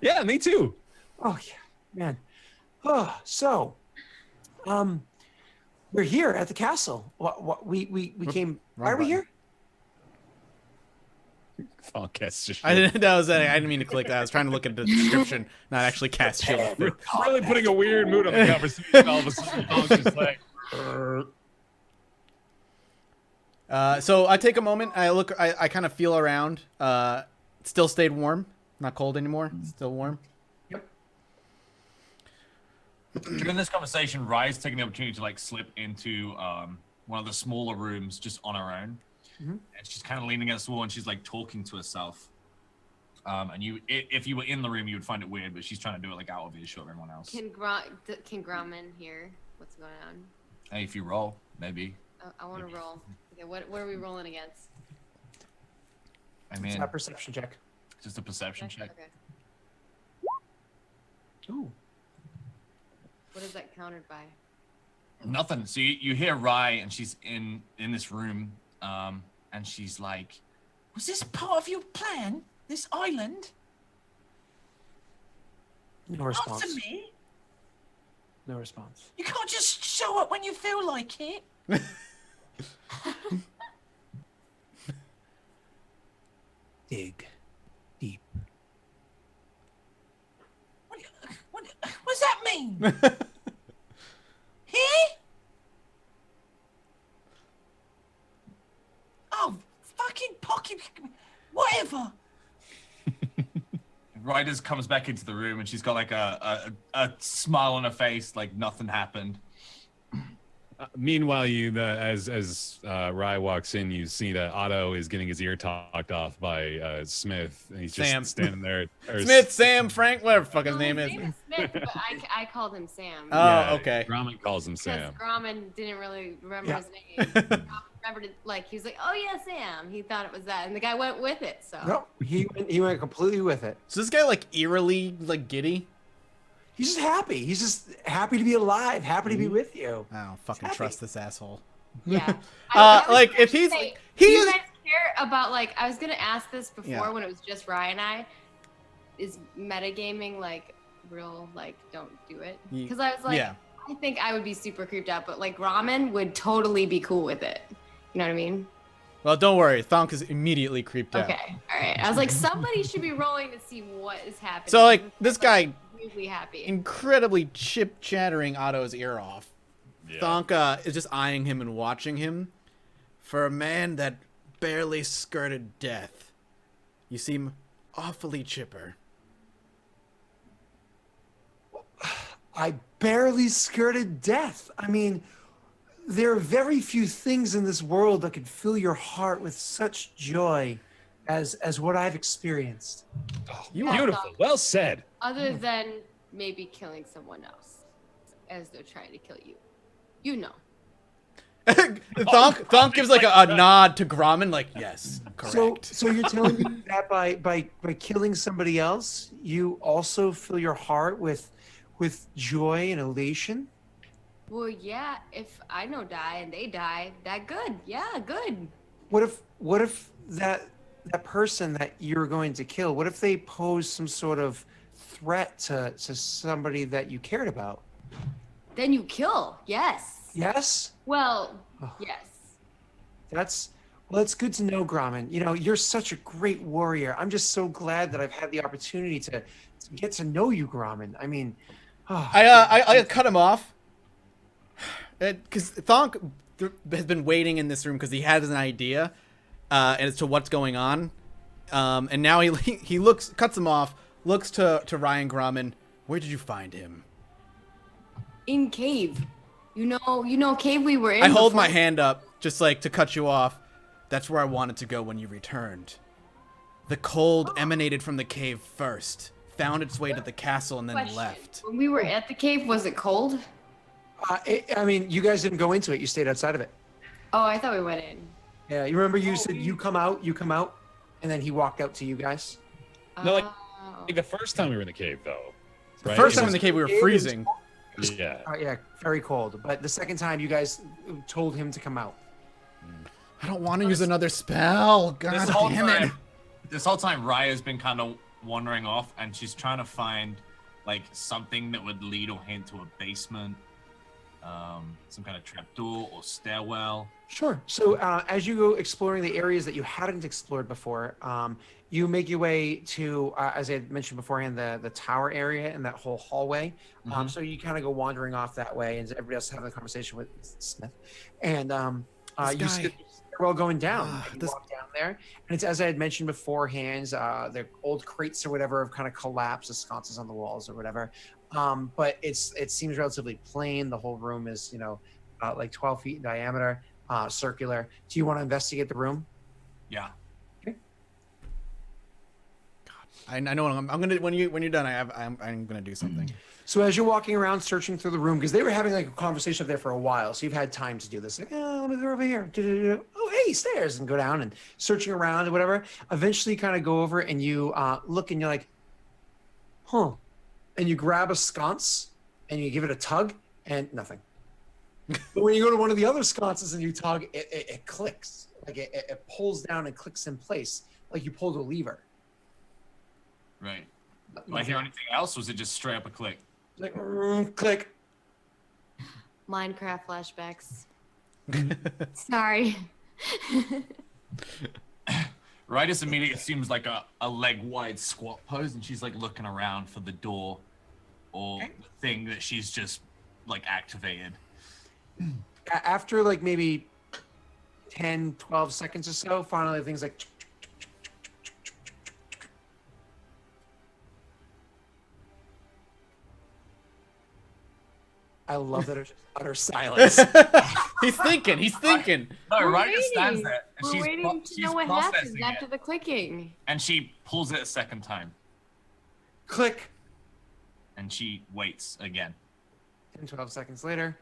Yeah, me too. Oh yeah, man. Oh, so, we're here at the castle. We came. Why are we here? I didn't mean to click that. I was trying to look at the description, not actually cast shield. Really putting a weird mood on the conversation. All of a sudden, Thonk's just like. So I take a moment. I kind of feel around. Still stayed warm. Not cold anymore. Still warm. Yep. During this conversation, Rye's taking the opportunity to like slip into one of the smaller rooms just on her own. Mm-hmm. And she's kind of leaning against the wall and she's like talking to herself. And if you were in the room, you would find it weird, but she's trying to do it like out of earshot of everyone else. Can Grauman hear what's going on? Hey, if you roll, maybe. I want to roll. Okay, what are we rolling against? I mean, It's not a perception check. just a perception check. Okay. Ooh. What is that countered by? Nothing. So you hear Rye, and she's in this room, and she's like, Was this part of your plan? This island? No response. Answer me. No response. You can't just show up when you feel like it. Dig deep. What does that mean? Here? Oh, fucking pocket. Whatever. Rye just comes back into the room, and she's got like a smile on her face, like nothing happened. Meanwhile, as Rye walks in, you see that Otto is getting his ear talked off by Smith, and he's just Sam. standing there. Smith, Sam, Frank, whatever the fuck his name is. Smith, but I called him Sam. Oh, okay. Grauman calls him Because Sam. Grauman didn't really remember Yeah. his name. Grauman remembered it, like, he was like, oh yeah, Sam. He thought it was that. And the guy went with it, so. No, he went completely with it. So this guy like eerily like giddy. He's just happy. He's just happy to be alive. Happy to be with you. I don't fucking happy. trust this asshole. Yeah. Like if he's Say, he do you is guys care about, like, I was going to ask this before Yeah. when it was just Ryan and I. Is metagaming, like, real, like, don't do it? Because I was like, yeah. I think I would be super creeped out, but, like, Ramen would totally be cool with it. You know what I mean? Well, don't worry. Thonk is immediately creeped out. Okay. All right. I was like, somebody should be rolling to see what is happening. So like this guy Really happy. incredibly chip chattering Otto's ear off. Yeah. Thonk is just eyeing him and watching him. For a man that barely skirted death, you seem awfully chipper. I barely skirted death. I mean, there are very few things in this world that could fill your heart with such joy as what I've experienced. Beautiful. Well said. Other than maybe killing someone else as they're trying to kill you. You know. Thonk gives like a nod to Grauman, like, yes, correct. So you're telling me that by killing somebody else, you also fill your heart with joy and elation? Well, yeah, if I know die and they die, that good. Yeah, good. What if that person that you're going to kill, what if they pose some sort of threat to somebody that you cared about? Then you kill. Yes. Yes? Well, Oh. yes. That's good to know, Grauman. You know, you're such a great warrior. I'm just so glad that I've had the opportunity to get to know you, Grauman. I mean, I cut him off because Thonk has been waiting in this room because he has an idea as to what's going on, and now he cuts him off, looks to Ryan Grumman. Where did you find him? In cave. You know cave we were in. I hold my before. hand up, just like to cut you off. That's where I wanted to go when you returned. The cold emanated from the cave first, found its way to the castle, and then Question. left. When we were at the cave, was it cold? I mean, you guys didn't go into it. You stayed outside of it. Oh, I thought we went in. Yeah, you remember you said you come out, and then he walked out to you guys. No, like Oh. the first time we were in the cave, though. The Right? first It time in was- the cave, we were it was- freezing. Yeah. Yeah, very cold. But the second time, you guys told him to come out. I don't want to use another spell. God This whole damn it. time, Raya's been kind of wandering off, and she's trying to find like something that would lead or hint to a basement, some kind of trapdoor or stairwell. Sure. So as you go exploring the areas that you hadn't explored before, you make your way to, as I had mentioned beforehand, the tower area and that whole hallway. Mhm. So you kind of go wandering off that way, and everybody else is having a conversation with Smith. And This you guy- see the stairwell going down. Ah, and you this- walk down there, and it's as I had mentioned beforehand. The old crates or whatever have kind of collapsed, the sconces on the walls or whatever. But it seems relatively plain. The whole room is like 12 feet in diameter. Circular. Do you want to investigate the room? Yeah. I know what I'm gonna when you're done. I'm gonna do something. So as you're walking around searching through the room, because they were having like a conversation up there for a while, so you've had time to do this. Like, oh, let me go over here. Oh, hey, stairs, and go down and searching around and whatever. Eventually, kind of go over and you look and you're like, huh, and you grab a sconce and you give it a tug and nothing. But when you go to one of the other sconces and you tug, it clicks. Like it pulls down and clicks in place, like you pulled a lever. Right. Do I hear anything else? Was it just straight up a click? Like click. Minecraft flashbacks. Sorry. Ryder's immediately assumes like a leg wide squat pose, and she's like looking around for the door or the thing that she's just like activated. After like maybe 10, 12 seconds or so, finally things like I love that it's just utter silence. He's thinking. No, We're Ryder stands waiting. there and We're she's waiting to she's know what happens processing after it, the clicking. and she pulls it a second time, Click. and she waits again. 10, 12 seconds later.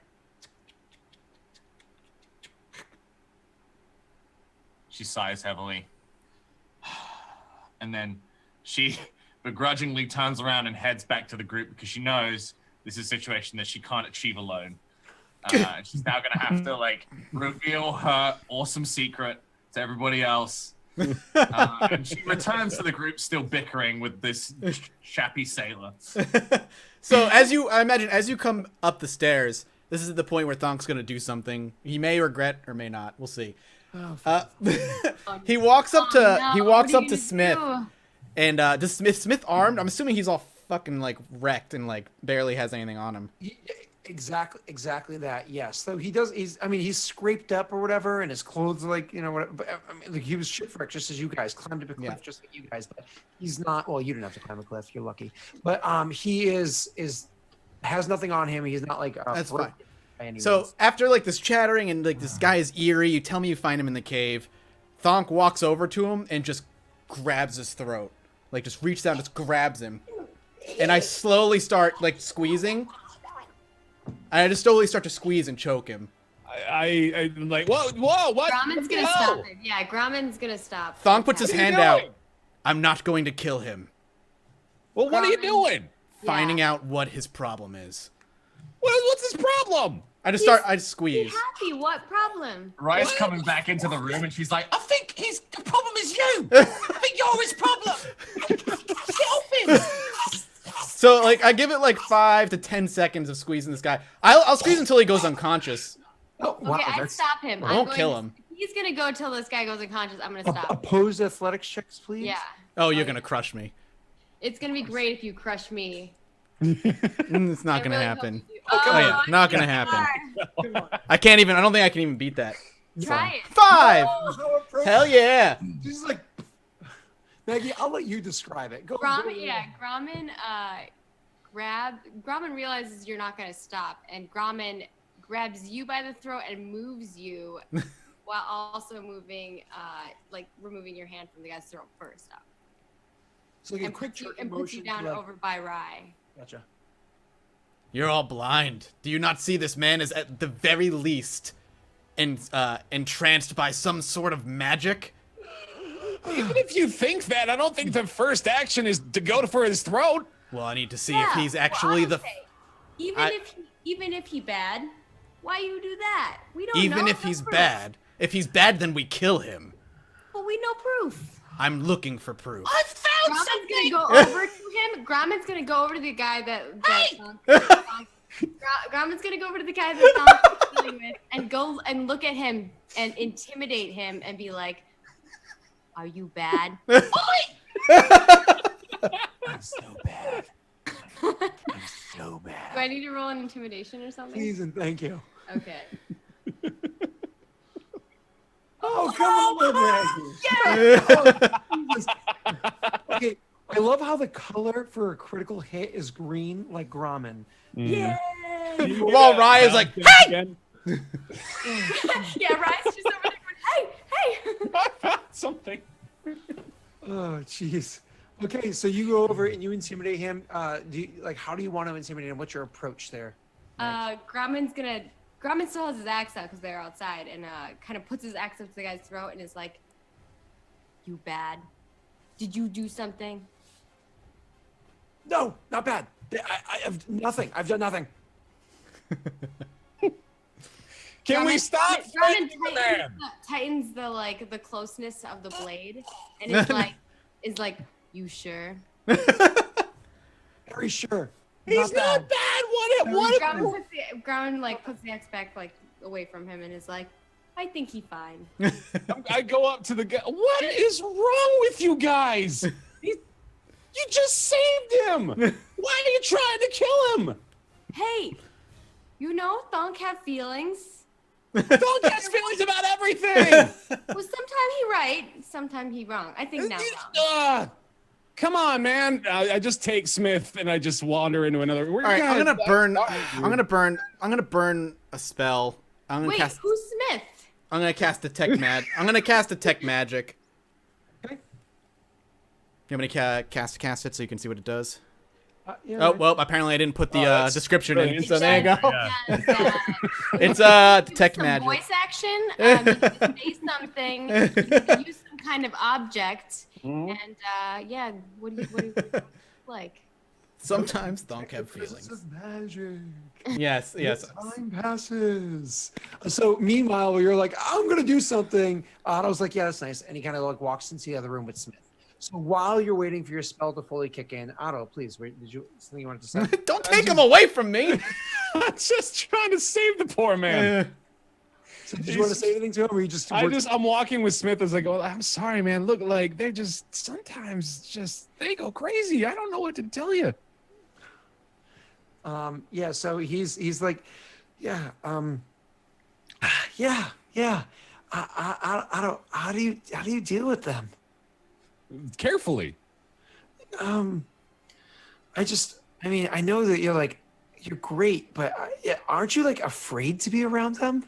She sighs heavily, and then she begrudgingly turns around and heads back to the group because she knows this is a situation that she can't achieve alone. She's now going to have to like reveal her awesome secret to everybody else. And she returns to the group still bickering with this chappy sailor. So I imagine as you come up the stairs, this is the point where Thonk's gonna do something he may regret or may not. We'll see. He walks up to Smith, and does Smith armed? I'm assuming he's all fucking like wrecked and like barely has anything on him. Exactly that. Yes. So he does. He's scraped up or whatever, and his clothes are like whatever. But like he was shipwrecked just as you guys climbed up a cliff, just like you guys. But he's not. Well, you didn't have to climb a cliff. You're lucky. But he has nothing on him. He's not like That's fine. by any So means. after like this chattering and like this guy is eerie, you tell me you find him in the cave. Thonk walks over to him and just grabs his throat, like just reaches out, and just grabs him, and I slowly start like squeezing. I just slowly start to squeeze and choke him. I'm like, whoa, what? Grauman's gonna No! stop it. Yeah, Grauman's gonna stop. Thonk puts his What are you hand out. doing? I'm not going to kill him. Well, what are you doing? Finding out what his problem is. What's his problem? I just Be squeeze. happy. What problem? Raya's coming back into the room, and she's like, I think the problem is you. I think you're his problem. Get off him. So like I give it like 5 to 10 seconds of squeezing this guy. I'll squeeze until he goes unconscious. Oh, wow, Okay, I that's- stop him. I won't kill him. If he's gonna go till this guy goes unconscious. I'm gonna stop. Opposed athletics checks, please. Yeah. Oh, you're gonna crush me. It's gonna be great if you crush me. It's not I gonna really happen. hope you do. Oh yeah, not gonna happen. I can't even. I don't think I can even beat that. Try it. 5. Oh, how appropriate. Hell yeah. She's like, Maggie, I'll let you describe it. Go. Grommen realizes you're not gonna stop, and Grommen grabs you by the throat and moves you, while also moving, removing your hand from the guy's throat first up. So And puts you down over by Rye. Gotcha. You're all blind. Do you not see this man is at the very least entranced by some sort of magic? Even if you think that, I don't think the first action is to go for his throat. Well, I need to see if he's actually Even if he bad, why you do that? We don't know. Even if he's bad. If he's bad, then we kill him. But we know proof. I'm looking for proof. I found Grommen's something. gonna go over to him. Grommen's gonna go over to the guy Grommen's gonna go over to the guy that Thonk's dealing with and go and look at him and intimidate him and be like, "Are you bad?" I'm so bad. I'm so bad. Do I need to roll an intimidation or something? Please and thank you. Okay. Oh, come on, Maggie. Oh, okay, I love how the color for a critical hit is green, like Grommen. Yay! While Rye is like, hey! Yeah, Rye's just over there going, hey! I found something. Oh, jeez. Okay, so you go over and you intimidate him. How do you want to intimidate him? What's your approach there? Grommen still has his axe out because they're outside, and kind of puts his axe up to the guy's throat and is like, "You bad? Did you do something?" No, not bad. I have nothing. I've done nothing. Can we stop? Grommen tightens the closeness of the blade, and is like, "You sure?" Very sure. He's not bad. What? Grommen puts the axe back away from him and is like, "I think he's fine." I go up to the guy. What is wrong with you guys? You just saved him. Why are you trying to kill him? Hey, Thonk have feelings. Don't get feelings about everything. Well, sometimes he right, sometimes he wrong. I think now wrong. Come on, man. I just take Smith and I just wander into another. All right, I'm gonna burn a spell. Wait, who's Smith? I'm gonna cast detect magic. Okay. You want me to cast it so you can see what it does? Yeah, Oh, well, apparently I didn't put the description in, so there you go. Yeah. It's detect some magic. Voice action. You can say something. You can use some kind of object. And what do you like? Sometimes Thonk have feelings. This is magic. Yes. Time passes. So meanwhile, you're like, I'm gonna do something. Otto's like, yeah, that's nice, and he kind of walks into the other room with Smith. So while you're waiting for your spell to fully kick in, Otto, please, wait, something you wanted to say? Don't take him away from me. I'm just trying to save the poor man. So did you want to say anything to him, or you just? I'm walking with Smith as I go. I'm sorry, man. Look, they're just sometimes they go crazy. I don't know what to tell you. Yeah. So he's like, yeah. I don't. How do you deal with them? Carefully. I know that you're great, but aren't you afraid to be around them?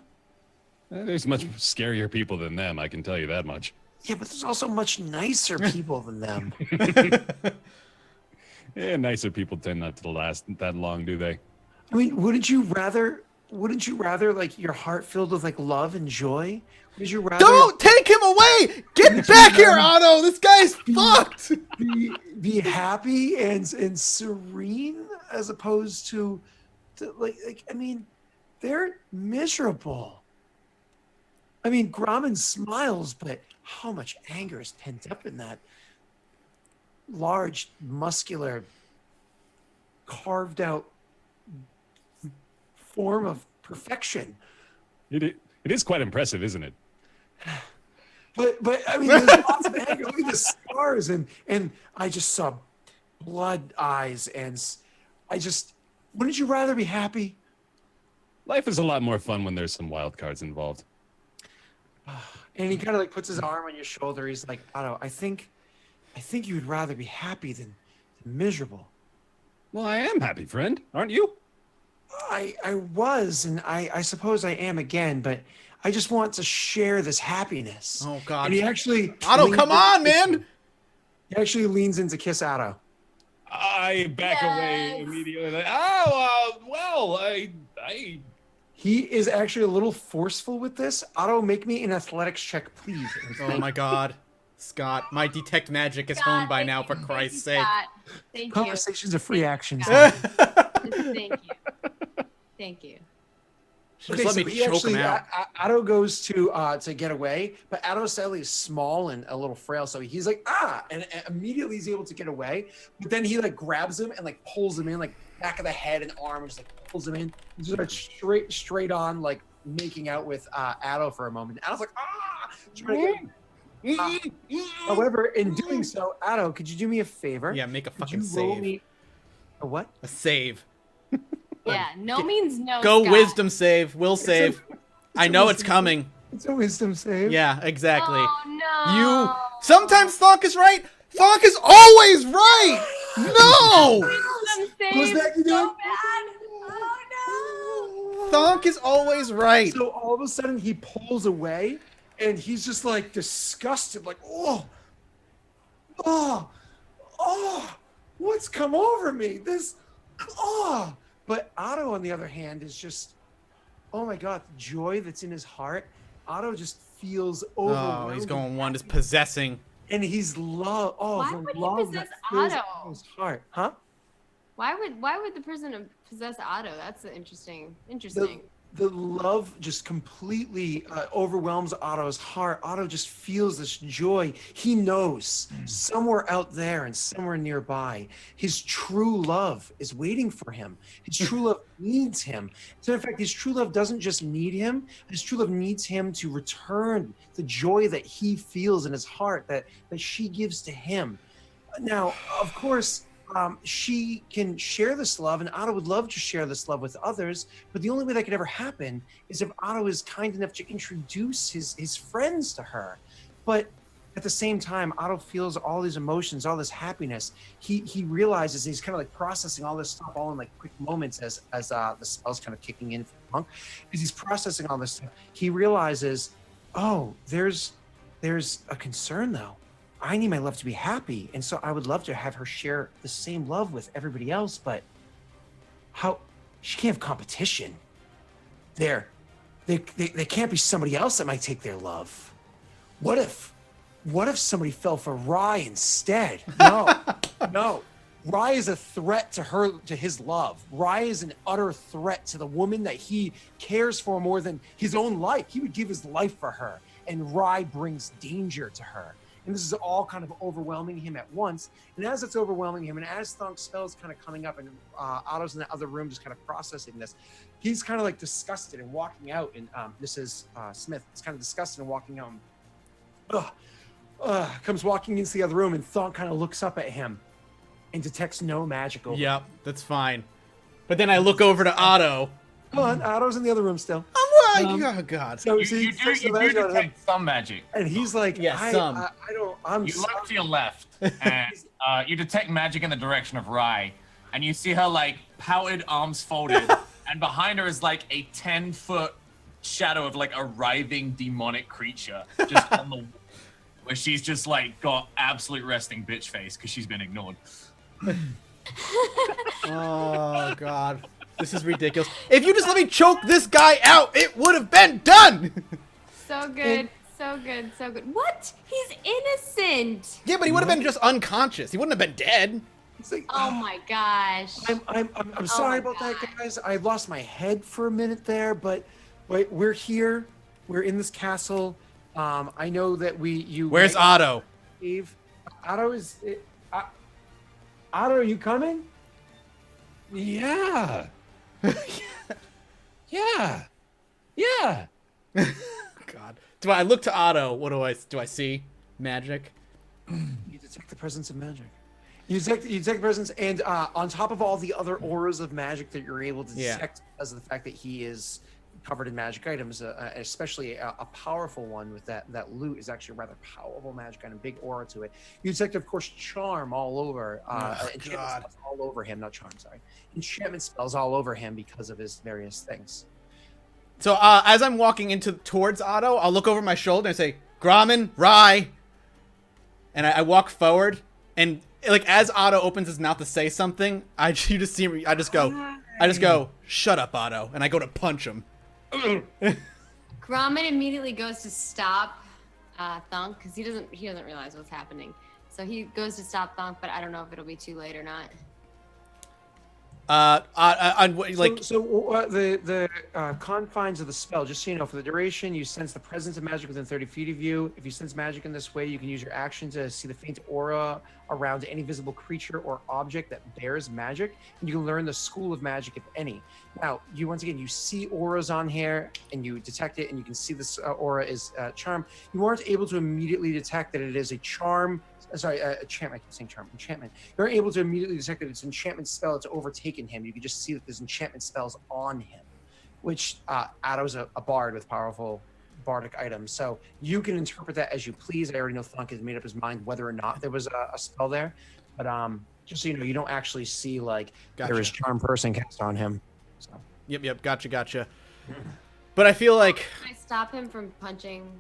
There's much scarier people than them, I can tell you that much. Yeah, but there's also much nicer people than them. Yeah, nicer people tend not to last that long, do they? I mean, wouldn't you rather your heart filled with love and joy? Would you rather Don't take him away! Get back here, Otto! This guy's fucked! be happy and serene as opposed to they're miserable. I mean, Grommen smiles, but how much anger is pent up in that large, muscular, carved out form of perfection. It is quite impressive, isn't it? But there's lots of anger. Look at the scars, and I just saw blood eyes, and wouldn't you rather be happy? Life is a lot more fun when there's some wild cards involved. And he kind of puts his arm on your shoulder. He's like, Otto, I think I think you would rather be happy than miserable. Well, I am happy, friend. Aren't you? I was, and I suppose I am again, but I just want to share this happiness. Oh God. And he actually Otto, leans come in to on, kiss man. you. He actually leans in to kiss Otto. I back away immediately. Like, oh, well, I. He is actually a little forceful with this. Otto, make me an athletics check, please. Oh my God. Scott, my detect magic is honed by now, for Christ's sake. Thank you. Conversation's a free action. Thank you. Thank you. Just let me he choke him out. Otto goes to get away, but Otto sadly is small and a little frail, so he's like and immediately he's able to get away. But then he like grabs him and like pulls him in, like back of the head and arm, and just like pulls him in. He starts straight on like making out with Otto for a moment. Otto's like trying to get him. However, in doing so, Otto, could you do me a favor? Yeah, make a Could fucking you roll save. me a what? A save. Yeah, no means no. Go Scott. wisdom save. Will save. I know it's coming. It's a wisdom save. Yeah, exactly. Oh no. Sometimes Thonk is right. Thonk is always right. No. Wisdom What's save that you so doing? bad. Oh Thonk is always right. So all of a sudden he pulls away and he's just like disgusted, like, oh, what's come over me? But Otto, on the other hand, is just, oh my God, the joy that's in his heart. Otto just feels overwhelmed. Oh, he's going one, just possessing. And he's love. Oh, Why the would he love possess that fills Otto? Otto's heart, huh? Why would the person possess Otto? That's interesting. The love just completely overwhelms Otto's heart. Otto just feels this joy. He knows somewhere out there and somewhere nearby, his true love is waiting for him. His true love needs him. So in fact, his true love doesn't just need him. His true love needs him to return the joy that he feels in his heart that she gives to him. Now, of course, she can share this love, and Otto would love to share this love with others, but the only way that could ever happen is if Otto is kind enough to introduce his friends to her. But at the same time, Otto feels all these emotions, all this happiness. He realizes he's kind of like processing all this stuff all in like quick moments as the spell's kind of kicking in for the monk. As he's processing all this stuff, he realizes, oh, there's a concern though. I need my love to be happy, and so I would love to have her share the same love with everybody else, but how she can't have competition. They can't be somebody else that might take their love. What if somebody fell for Rye instead? No. Rye is a threat to his love. Rye is an utter threat to the woman that he cares for more than his own life. He would give his life for her, and Rye brings danger to her. And this is all kind of overwhelming him at once. And as it's overwhelming him, and as Thonk's spell is kind of coming up, and Otto's in the other room just kind of processing this, he's kind of like disgusted and walking out. And Mrs. Smith is kind of disgusted and walking out. Comes walking into the other room, and Thonk kind of looks up at him and detects no magic over. Yep, that's fine. But then I look over to Otto. Come on, Otto's in the other room still. I'm like, oh God. So You do detect some magic. and he's like, Yeah, some. I don't. I'm You sorry. look to your left, and you detect magic in the direction of Rye, and you see her like pouted, arms folded, and behind her is like a 10-foot shadow of like a writhing demonic creature just on the wall, where she's just like got absolute resting bitch face because she's been ignored. Oh God. This is ridiculous. If you just let me choke this guy out, it would have been done. So good. So good. So good. What? He's innocent. Yeah, but he would have been just unconscious. He wouldn't have been dead. It's like, Oh my gosh. I'm sorry my about that, God. guys. I lost my head for a minute there, but wait, we're here. We're in this castle. I know that Where's Otto? Eve. Otto is. Otto, are you coming? Yeah. Yeah. God. Do I look to Otto? What do I see? Magic. You detect the presence of magic. You detect the presence, and on top of all the other auras of magic that you're able to Yeah. detect because of the fact that he is covered in magic items, especially a powerful one with that loot is actually a rather powerful magic item, big aura to it. You detect, of course, charm all over, enchantment spells all over him. Not charm, sorry. Enchantment spells all over him because of his various things. So as I'm walking towards Otto, I'll look over my shoulder and say, Grommen, Rye. And I walk forward, and like as Otto opens his mouth to say something, I just go, shut up, Otto, and I go to punch him. Gromit immediately goes to stop Thunk because he doesn't realize what's happening. So he goes to stop Thunk, but I don't know if it'll be too late or not. The confines of the spell, just so you know, for the duration, you sense the presence of magic within 30 feet of you. If you sense magic in this way, you can use your action to see the faint aura around any visible creature or object that bears magic, and you can learn the school of magic, if any. Now, once again, you see auras on here, and you detect it, and you can see this aura is charm. You aren't able to immediately detect that it is a charm. Enchantment. I keep saying charm. Enchantment. You're able to immediately detect that it's an enchantment spell that's overtaken him. You can just see that there's enchantment spells on him, which Otto's a bard with powerful bardic items. So you can interpret that as you please. I already know Thunk has made up his mind whether or not there was a spell there. But just so you know, you don't actually see there is charm person cast on him. So. Yep. Gotcha. But I feel like... Can I stop him from punching?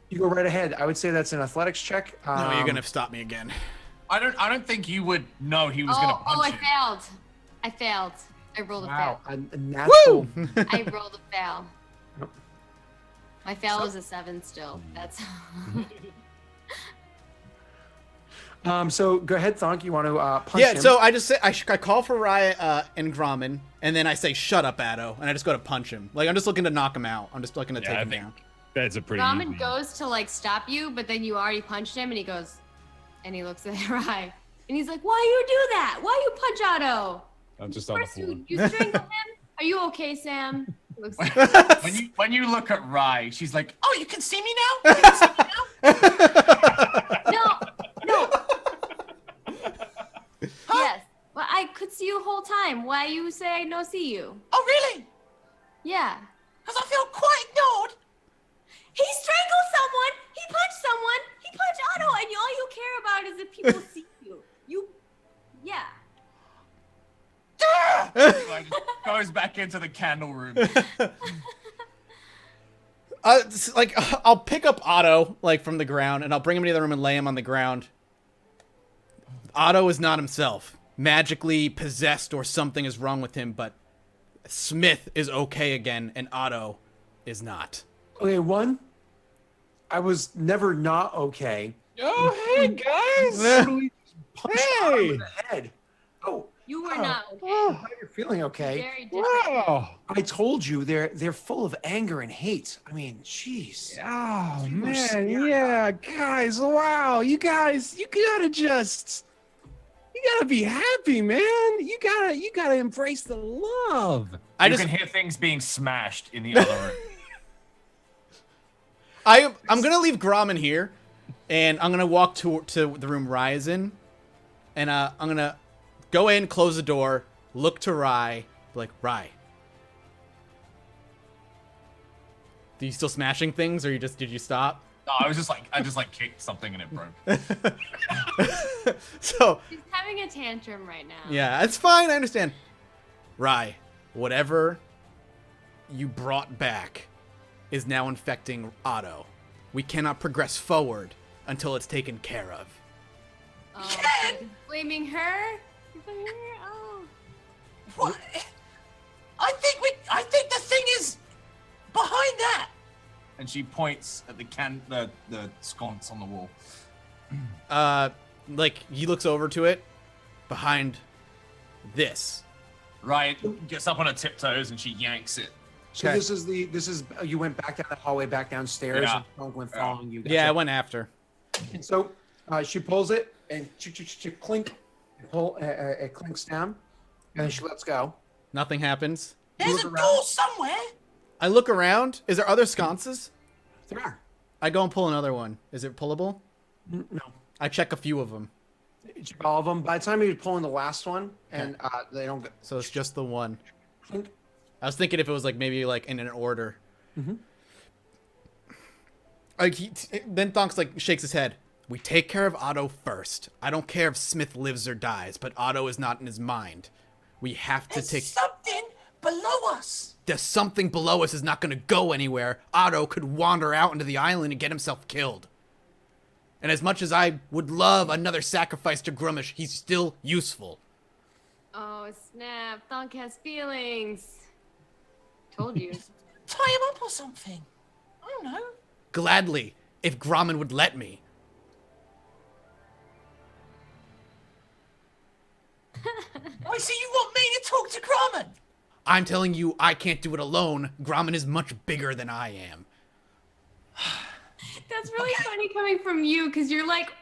You go right ahead. I would say that's an athletics check. No, you're gonna stop me again. I don't think you would know he was gonna punch you. I failed. I rolled a Wow, fail. a natural. I rolled a fail. Yep. My fail was a 7 still. That's. So go ahead, Thonk. You want to punch him? Yeah. So I just say I call for Raya and Grommen, and then I say shut up, Atto, and I just go to punch him. Like I'm just looking to knock him out. I'm just looking to take him down. That's a pretty. Grommen goes to stop you, but then you already punched him, and he goes, and he looks at Rye, and he's like, "Why you do that? Why you punch Otto? I'm just on the floor. You strangled him. Are you okay, Sam?" He looks when you look at Rye, she's like, "Oh, you can see me now? You can see me now?" No. Yes. Well, I could see you the whole time. Why you say I no see you? Oh, really? Yeah. Because I feel quite ignored. He strangled someone. He punched someone. He punched Otto, and all you care about is if people see you. Yeah. Like, goes back into the candle room. I'll pick up Otto from the ground, and I'll bring him into the room and lay him on the ground. Otto is not himself, magically possessed, or something is wrong with him. But Smith is okay again, and Otto is not. Okay, I was never not okay. Oh, hey guys! Literally punched Otto in the head. Oh, You were not okay. how you're feeling okay? Very different. Wow! I told you they're full of anger and hate. I mean, jeez. Oh You were man, scared. yeah, guys! Wow, you gotta be happy, man. You gotta embrace the love. You can hear things being smashed in the other room. I'm gonna leave Grommen here, and I'm gonna walk to the room Rye is in, and I'm gonna go in, close the door, look to Rye, be like, Rye, are you still smashing things, or did you stop? No, I just kicked something and it broke. So He's having a tantrum right now. yeah, it's fine. I understand. Rye, whatever you brought back is now infecting Otto. We cannot progress forward until it's taken care of. Oh, you're blaming her? You're blaming her? Oh. What? I think the thing is behind that. And she points at the sconce on the wall. He looks over to it, behind this. Right, gets up on her tiptoes and she yanks it. So Okay. this is you went back down the hallway, back downstairs, Yeah. and Thonk went following you. Yeah, I went after. And so she pulls it and clink, pull it clinks down, and then she lets go. Nothing happens. There's a Look door around. somewhere. I look around. Is there other sconces? There are. I go and pull another one. Is it pullable? No. I check a few of them. You check all of them. By the time you're pulling the last one, and they don't go So it's just the one. clink. I was thinking if it was like maybe like in an order. Like then Thonk's like shakes his head. We take care of Otto first. I don't care if Smith lives or dies, but Otto is not in his mind. We have to There's take. something below us. There's something below us is not going to go anywhere. Otto could wander out into the island and get himself killed. And as much as I would love another sacrifice to Grummish, he's still useful. Oh, snap. Thonk has feelings. Told you. Tie him up or something. I don't know. Gladly, if Grommen would let me. I see you want me to talk to Grumman. I'm telling you, I can't do it alone. Grommen is much bigger than I am. That's really funny coming from you, because you're like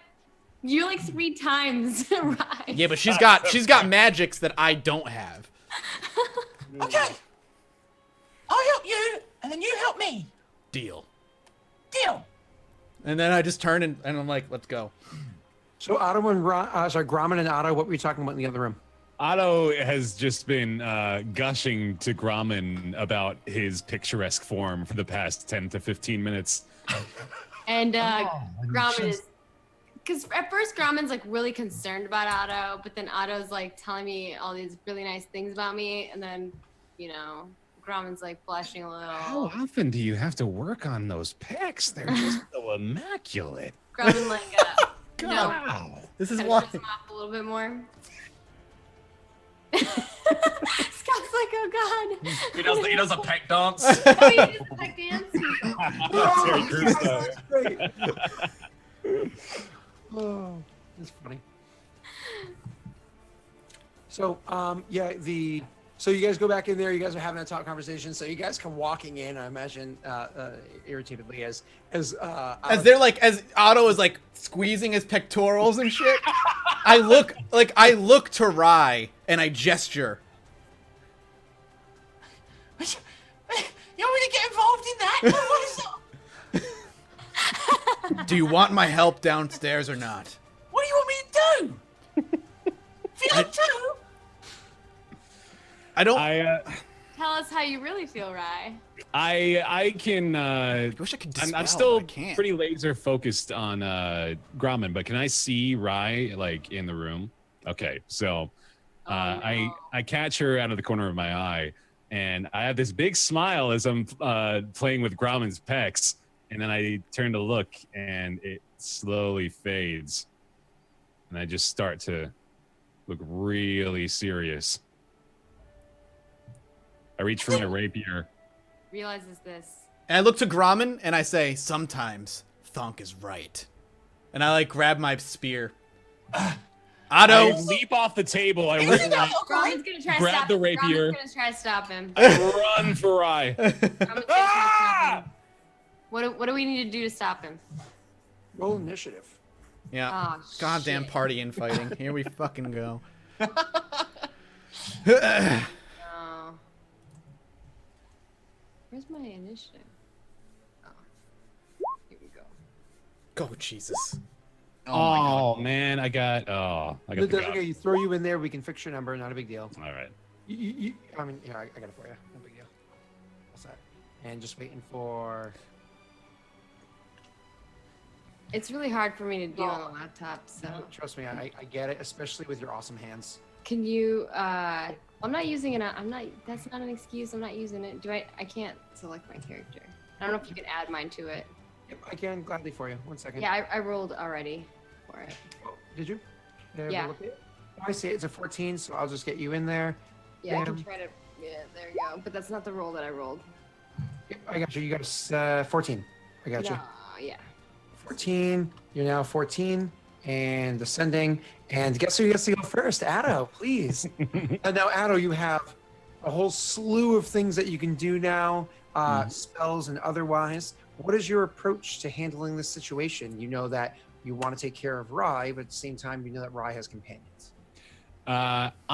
3 times right. Yeah, but she's got magics that I don't have. Okay. I'll help you, and then you help me. Deal. Deal. And then I just turn and I'm like, let's go. So Otto and Grommen and Otto, what were you talking about in the other room? Otto has just been gushing to Grommen about his picturesque form for the past 10 to 15 minutes. And Grommen is, because at first Grommen's like really concerned about Otto, but then Otto's like telling me all these really nice things about me, and then, you know, Grommen's like blushing a little. How often do you have to work on those pecs? They're just so immaculate. Grommen like, you know, Wow. This is kind why. of shows him off a little bit more. Scott's like, oh god. He does a peck dance. Oh, he does the peck dance. Terry Crews style. Great. Oh, that's funny. So, so you guys go back in there. You guys are having a talk conversation. So you guys come walking in. I imagine irritatedly as Otto is like squeezing his pectorals and shit. I look to Rye and I gesture. You want me to get involved in that? What is that? Do you want my help downstairs or not? What do you want me to do? Feel too? I don't. Tell us how you really feel, Rye. I can. I wish I could dispel, I'm still but I can't. pretty laser focused on Grommen, but can I see Rye like in the room? Okay, so Oh, no. I catch her out of the corner of my eye, and I have this big smile as I'm playing with Grommen's pecs, and then I turn to look, and it slowly fades, and I just start to look really serious. I reach for my rapier. Realizes this. And I look to Grommen and I say, sometimes Thonk is right. And I like grab my spear. I Otto, leap off the table. I Isn't that Grommen's okay? gonna try to Grab stop the him. rapier. Grommen's gonna try to stop him. run for Rye. Grommen's gonna try to stop him. What do we need to do to stop him? roll initiative. yeah, Oh, goddamn shit. party infighting. Here we fucking go. Oh. Where's my initiative? Oh. Here we go. Go, Jesus. Oh, man, I got the That's drop. okay. You throw you in there. We can fix your number. Not a big deal. All right. I mean, yeah, I got it for you. No big deal. What's that? And just waiting for. It's really hard for me to do on the laptop, so. Trust me, I get it, especially with your awesome hands. Can you, I'm not using it, that's not an excuse, I'm not using it. I can't select my character. I don't know if you can add mine to it. Yep, I can gladly for you. 1 second. Yeah, I rolled already for it. Oh, did you? Yeah. Look at it? Oh, I see it. It's a 14, so I'll just get you in there. Yeah, I Bam. can try to, yeah, there you go. But that's not the roll that I rolled. Yep, I got you. You got a 14. I got you. No, yeah. 14. You're now 14 and ascending. And guess who gets to go first? Addo, please. Now, Addo, you have a whole slew of things that you can do now, spells and otherwise. What is your approach to handling this situation? You know that you want to take care of Rye, but at the same time, you know that Rye has companions. I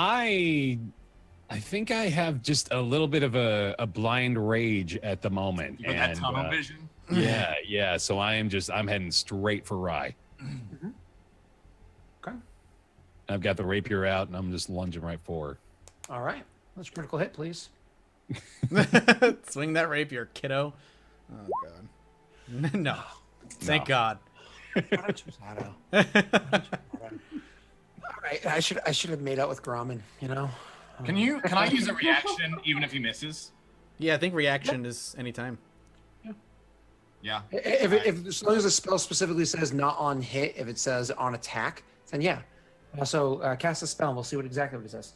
think I have just a little bit of a blind rage at the moment. You got that tunnel vision. Yeah. So I'm heading straight for Rye. Okay. I've got the rapier out, and I'm just lunging right for her. All right. Let's critical hit, please. Swing that rapier, kiddo. Oh god. No. Thank God. Why don't you choose Otto? Why don't you choose Otto? All right, I should have made out with Grommen, you know. Can I use a reaction even if he misses? Yeah, I think reaction is anytime. Yeah. If as long as the spell specifically says not on hit, if it says on attack, then yeah. So cast a spell and we'll see exactly what it says.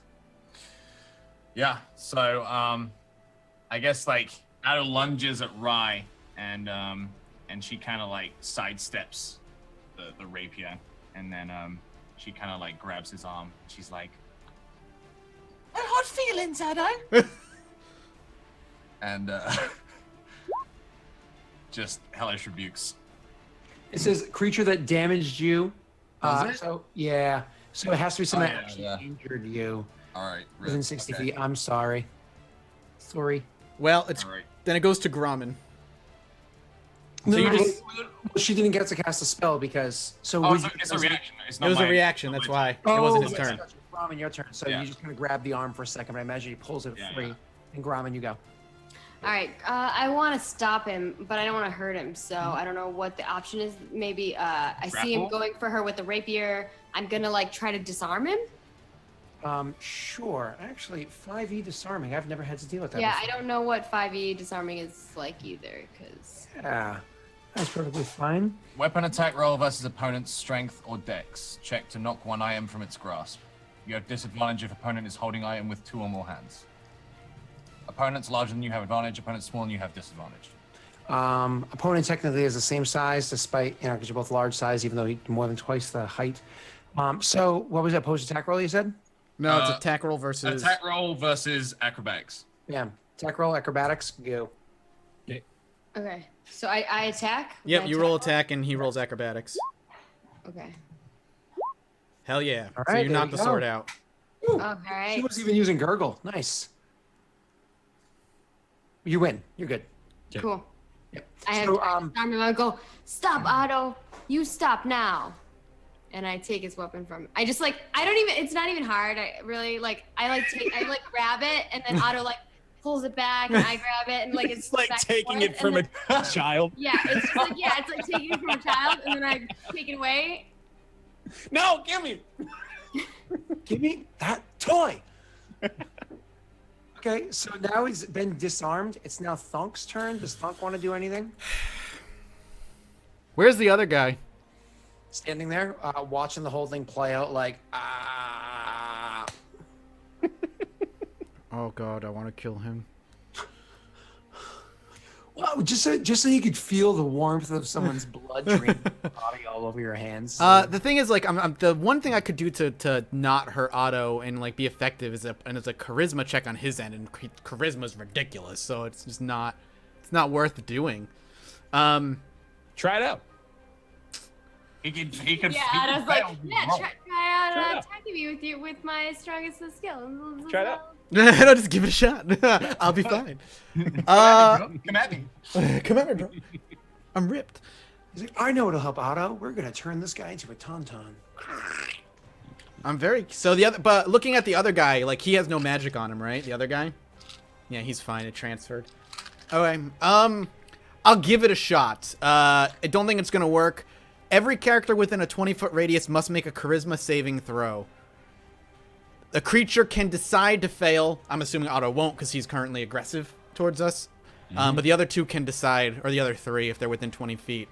Yeah. So I guess like Otto lunges at Rye and she kind of like sidesteps the rapier, and then she kind of like grabs his arm. She's like, No hard feelings, Otto. and just hellish rebukes. It says creature that damaged you. Does it? So yeah. So it has to be something that yeah, actually injured you All right. within 60 feet. I'm sorry. Sorry. Well, it's All right. then it goes to Grommen. No, you no, just- well, she didn't get to cast a spell because Oh, it's a reaction. It's not It was a my- reaction, that's why. It Oh, wasn't his yes, turn. gotcha. Grommen, your turn. So Yeah. you just kind of grab the arm for a second, but I imagine he pulls it Yeah, free. yeah. And Grommen, you go. All right, I want to stop him, but I don't want to hurt him. So I don't know what the option is. Maybe I see him Grapple? going for her with the rapier. I'm gonna like try to disarm him. Sure. Actually, 5e disarming. I've never had to deal with that. Yeah, I before. don't know what 5e disarming is like either, because Yeah. That's perfectly fine. Weapon attack roll versus opponent's strength or dex. Check to knock one item from its grasp. You have disadvantage if opponent is holding item with 2 or more hands. Opponents larger than you have advantage. Opponents smaller than you have disadvantage. Opponent technically is the same size, despite, because you're both large size, even though he's more than twice the height. So what was that post attack roll you said? No, it's attack roll versus. Attack roll versus acrobatics. Yeah. Attack roll, acrobatics, go. okay. So I attack. Yep, I you roll attack and he rolls acrobatics. Okay. Hell yeah. All So right, you there knock you the go. sword out. Oh, all She right. was even using gurgle. Nice. You win. You're good. Cool. Yep. I have So, disarm him. I go, stop, Otto. You stop now. And I take his weapon from him. I just like I don't even. It's not even hard. I really like. I like grab it, and then Otto like pulls it back, and I grab it, and like it's like back and taking forth, it from and then- a child. Yeah, it's just like it's like taking it from a child, and then I take it away. No, give me. Give me that toy. Okay, so now he's been disarmed. It's now Thunk's turn. Does Thunk want to do anything? Where's the other guy? Standing there, watching the whole thing play out like, ah. Oh god, I want to kill him. Well, just so you could feel the warmth of someone's blood draining your body all over your hands. The thing is, like, I'm the one thing I could do to not hurt Otto and like be effective is a charisma check on his end, and charisma is ridiculous, so it's just not worth doing. Try it out. He could. Yeah, he Otto's could like, fail. yeah, try Try it out. attacking me with my strongest of skills. Try it out. No, just give it a shot. I'll be fine. Come at me. Come at me, bro. I'm ripped. He's like, I know what'll help Otto. We're gonna turn this guy into a tauntaun. I'm very but looking at the other guy, like he has no magic on him, right? The other guy? Yeah, he's fine. It transferred. Okay. I'll give it a shot. I don't think it's gonna work. Every character within a 20-foot radius must make a charisma saving throw. The creature can decide to fail. I'm assuming Otto won't because he's currently aggressive towards us. But the other two can decide, or the other three, if they're within 20 feet,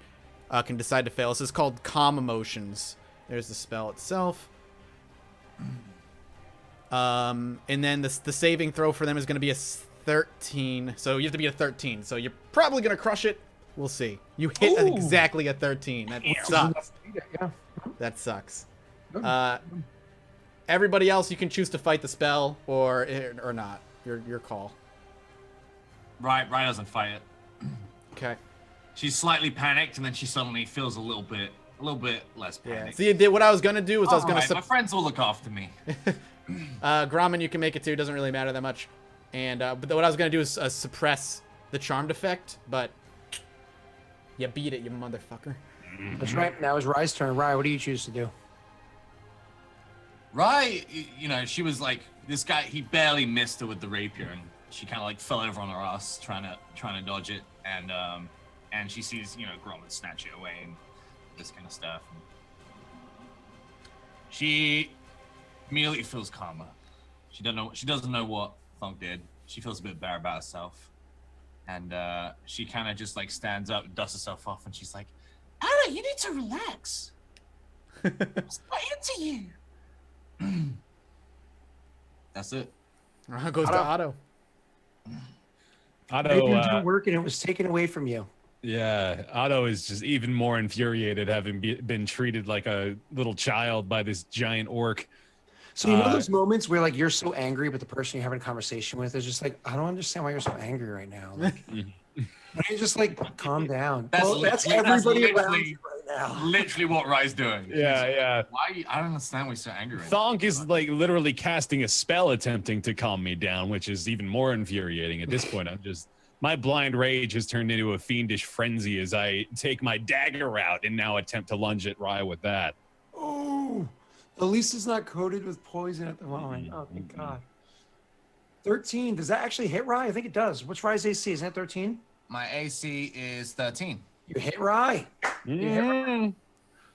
can decide to fail. This is called Calm Emotions. There's the spell itself. And then the saving throw for them is going to be a 13. So you have to be a 13. So you're probably going to crush it. We'll see. You hit Ooh. exactly a 13. That sucks. Yeah. That sucks. Everybody else, you can choose to fight the spell or not. Your call. Right doesn't fight it. Okay. She's slightly panicked, and then she suddenly feels a little bit less Yeah. panicked. See, what I was gonna do was I was gonna. Alright, my friends will look after me. Grommen, you can make it too. Doesn't really matter that much. And but what I was gonna do is suppress the charmed effect, but you beat it, you motherfucker. That's right. Now it's Rye's turn. Rye, what do you choose to do? Right, she was like, this guy, he barely missed her with the rapier, and she kind of like fell over on her ass trying to dodge it, and she sees Gromit snatch it away and this kind of stuff. And she immediately feels calmer. She doesn't know what Thunk did. She feels a bit better about herself, and she kind of just like stands up, dusts herself off, and she's like, "Anna, you need to relax. What's into you?" That's it. Goes to Otto. Maybe you were Otto, doing work and it was taken away from you. yeah, Otto is just even more infuriated, having been treated like a little child by this giant orc. So you know those moments where like you're so angry, but the person you're having a conversation with is just like, I don't understand why you're so angry right now. Like, why don't you just like calm down? That's everybody around you right now. Literally what Rye's doing. Yeah. Why? I don't understand why he's so angry right now. Thonk is like literally casting a spell attempting to calm me down, which is even more infuriating at this point. My blind rage has turned into a fiendish frenzy as I take my dagger out and now attempt to lunge at Rye with that. Oh, at least it's not coated with poison at the moment. Oh, thank God. 13. Does that actually hit Rye? I think it does. What's Rye's AC? Isn't it 13? My AC is 13. You hit Rye.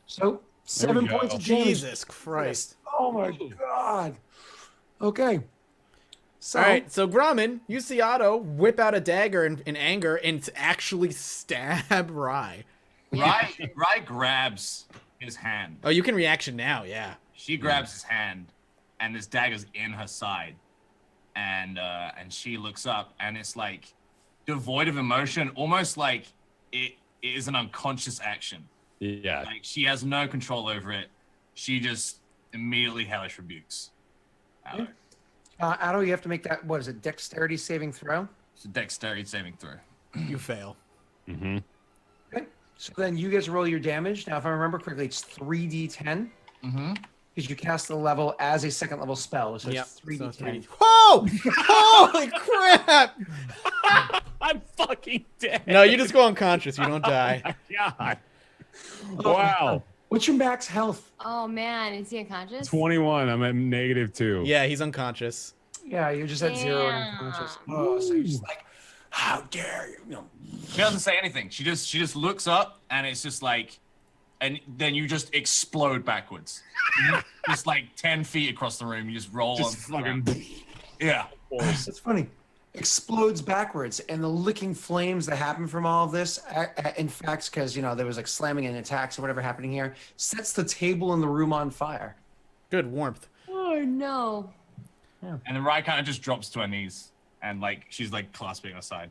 So 7 go. points of damage. Jesus Christ. Oh my God. Okay. So, All right, so Grumman, you see Otto whip out a dagger in anger and actually stab Rye. Rye grabs his hand. Oh, you can reaction now, yeah. She grabs his hand, and this dagger's in her side, and she looks up, and it's like devoid of emotion, almost like it is an unconscious action. Yeah. Like she has no control over it. She just immediately hellish rebukes. Otto, you have to make that, what is it, dexterity saving throw? It's a dexterity saving throw. You fail. Mm-hmm. Okay. So then you guys roll your damage. Now, if I remember correctly, it's 3d10. Mm-hmm. Because you cast the level as a second level spell. So Yep. it's 3d10. So 3D. Whoa! Holy crap! I'm fucking dead. No, you just go unconscious. You don't die. God. Wow. What's your max health? Oh man, is he unconscious? 21. I'm at -2. Yeah, he's unconscious. Yeah, you're just at 0 and Damn. unconscious. Oh, so you're just like, how dare you? No. She doesn't say anything. She just looks up, and it's just like, and then you just explode backwards. Just like 10 feet across the room. You just roll. Just on the fucking. ground. Yeah. That's funny. Explodes backwards, and the licking flames that happen from all of this, in fact, because there was like slamming and attacks or whatever happening here, sets the table in the room on fire. Good warmth. Oh no. And then Rye kind of just drops to her knees, and like she's like clasping her side.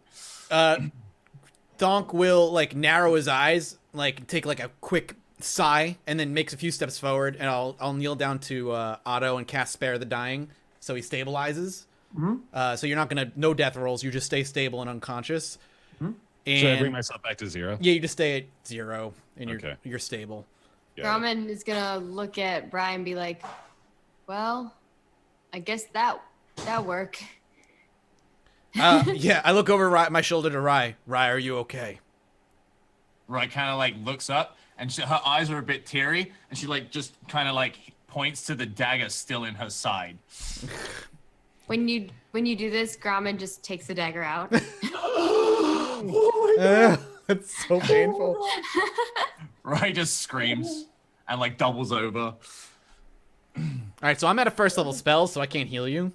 Donk will like narrow his eyes, like take like a quick sigh, and then makes a few steps forward, and I'll kneel down to Otto and cast Spare the Dying, so he stabilizes. Mm-hmm. So you're not gonna no death rolls. You just stay stable and unconscious. Mm-hmm. And Should I bring myself back to 0? yeah, you just stay at 0, and Okay. you're stable. Yeah. Grumman is gonna look at Brian and be like, well, I guess that work. Yeah, I look over my shoulder to Rye. Rye, are you okay? Rye kind of like looks up, and her eyes are a bit teary, and she like just kind of like points to the dagger still in her side. When you do this, Grumman just takes the dagger out. It's so painful. Rye just screams and like doubles over. All right, so I'm at a first level spell, so I can't heal you.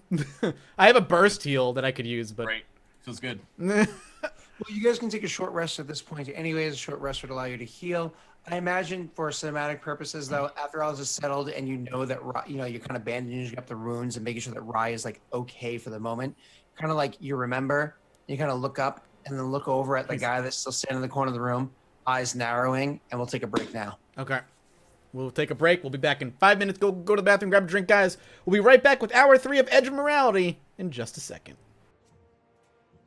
I have a burst heal that I could use, but Great, feels good. Well, you guys can take a short rest at this point. Anyways, a short rest would allow you to heal. I imagine for cinematic purposes, though, after all this is settled and you know that you're kind of bandaging up the wounds and making sure that Rye is like okay for the moment, kind of like you remember, you kind of look up and then look over at the guy that's still standing in the corner of the room, eyes narrowing, and we'll take a break now. okay. We'll take a break. We'll be back in 5 minutes. Go to the bathroom, grab a drink, guys. We'll be right back with hour 3 of Edge of Morality in just a second.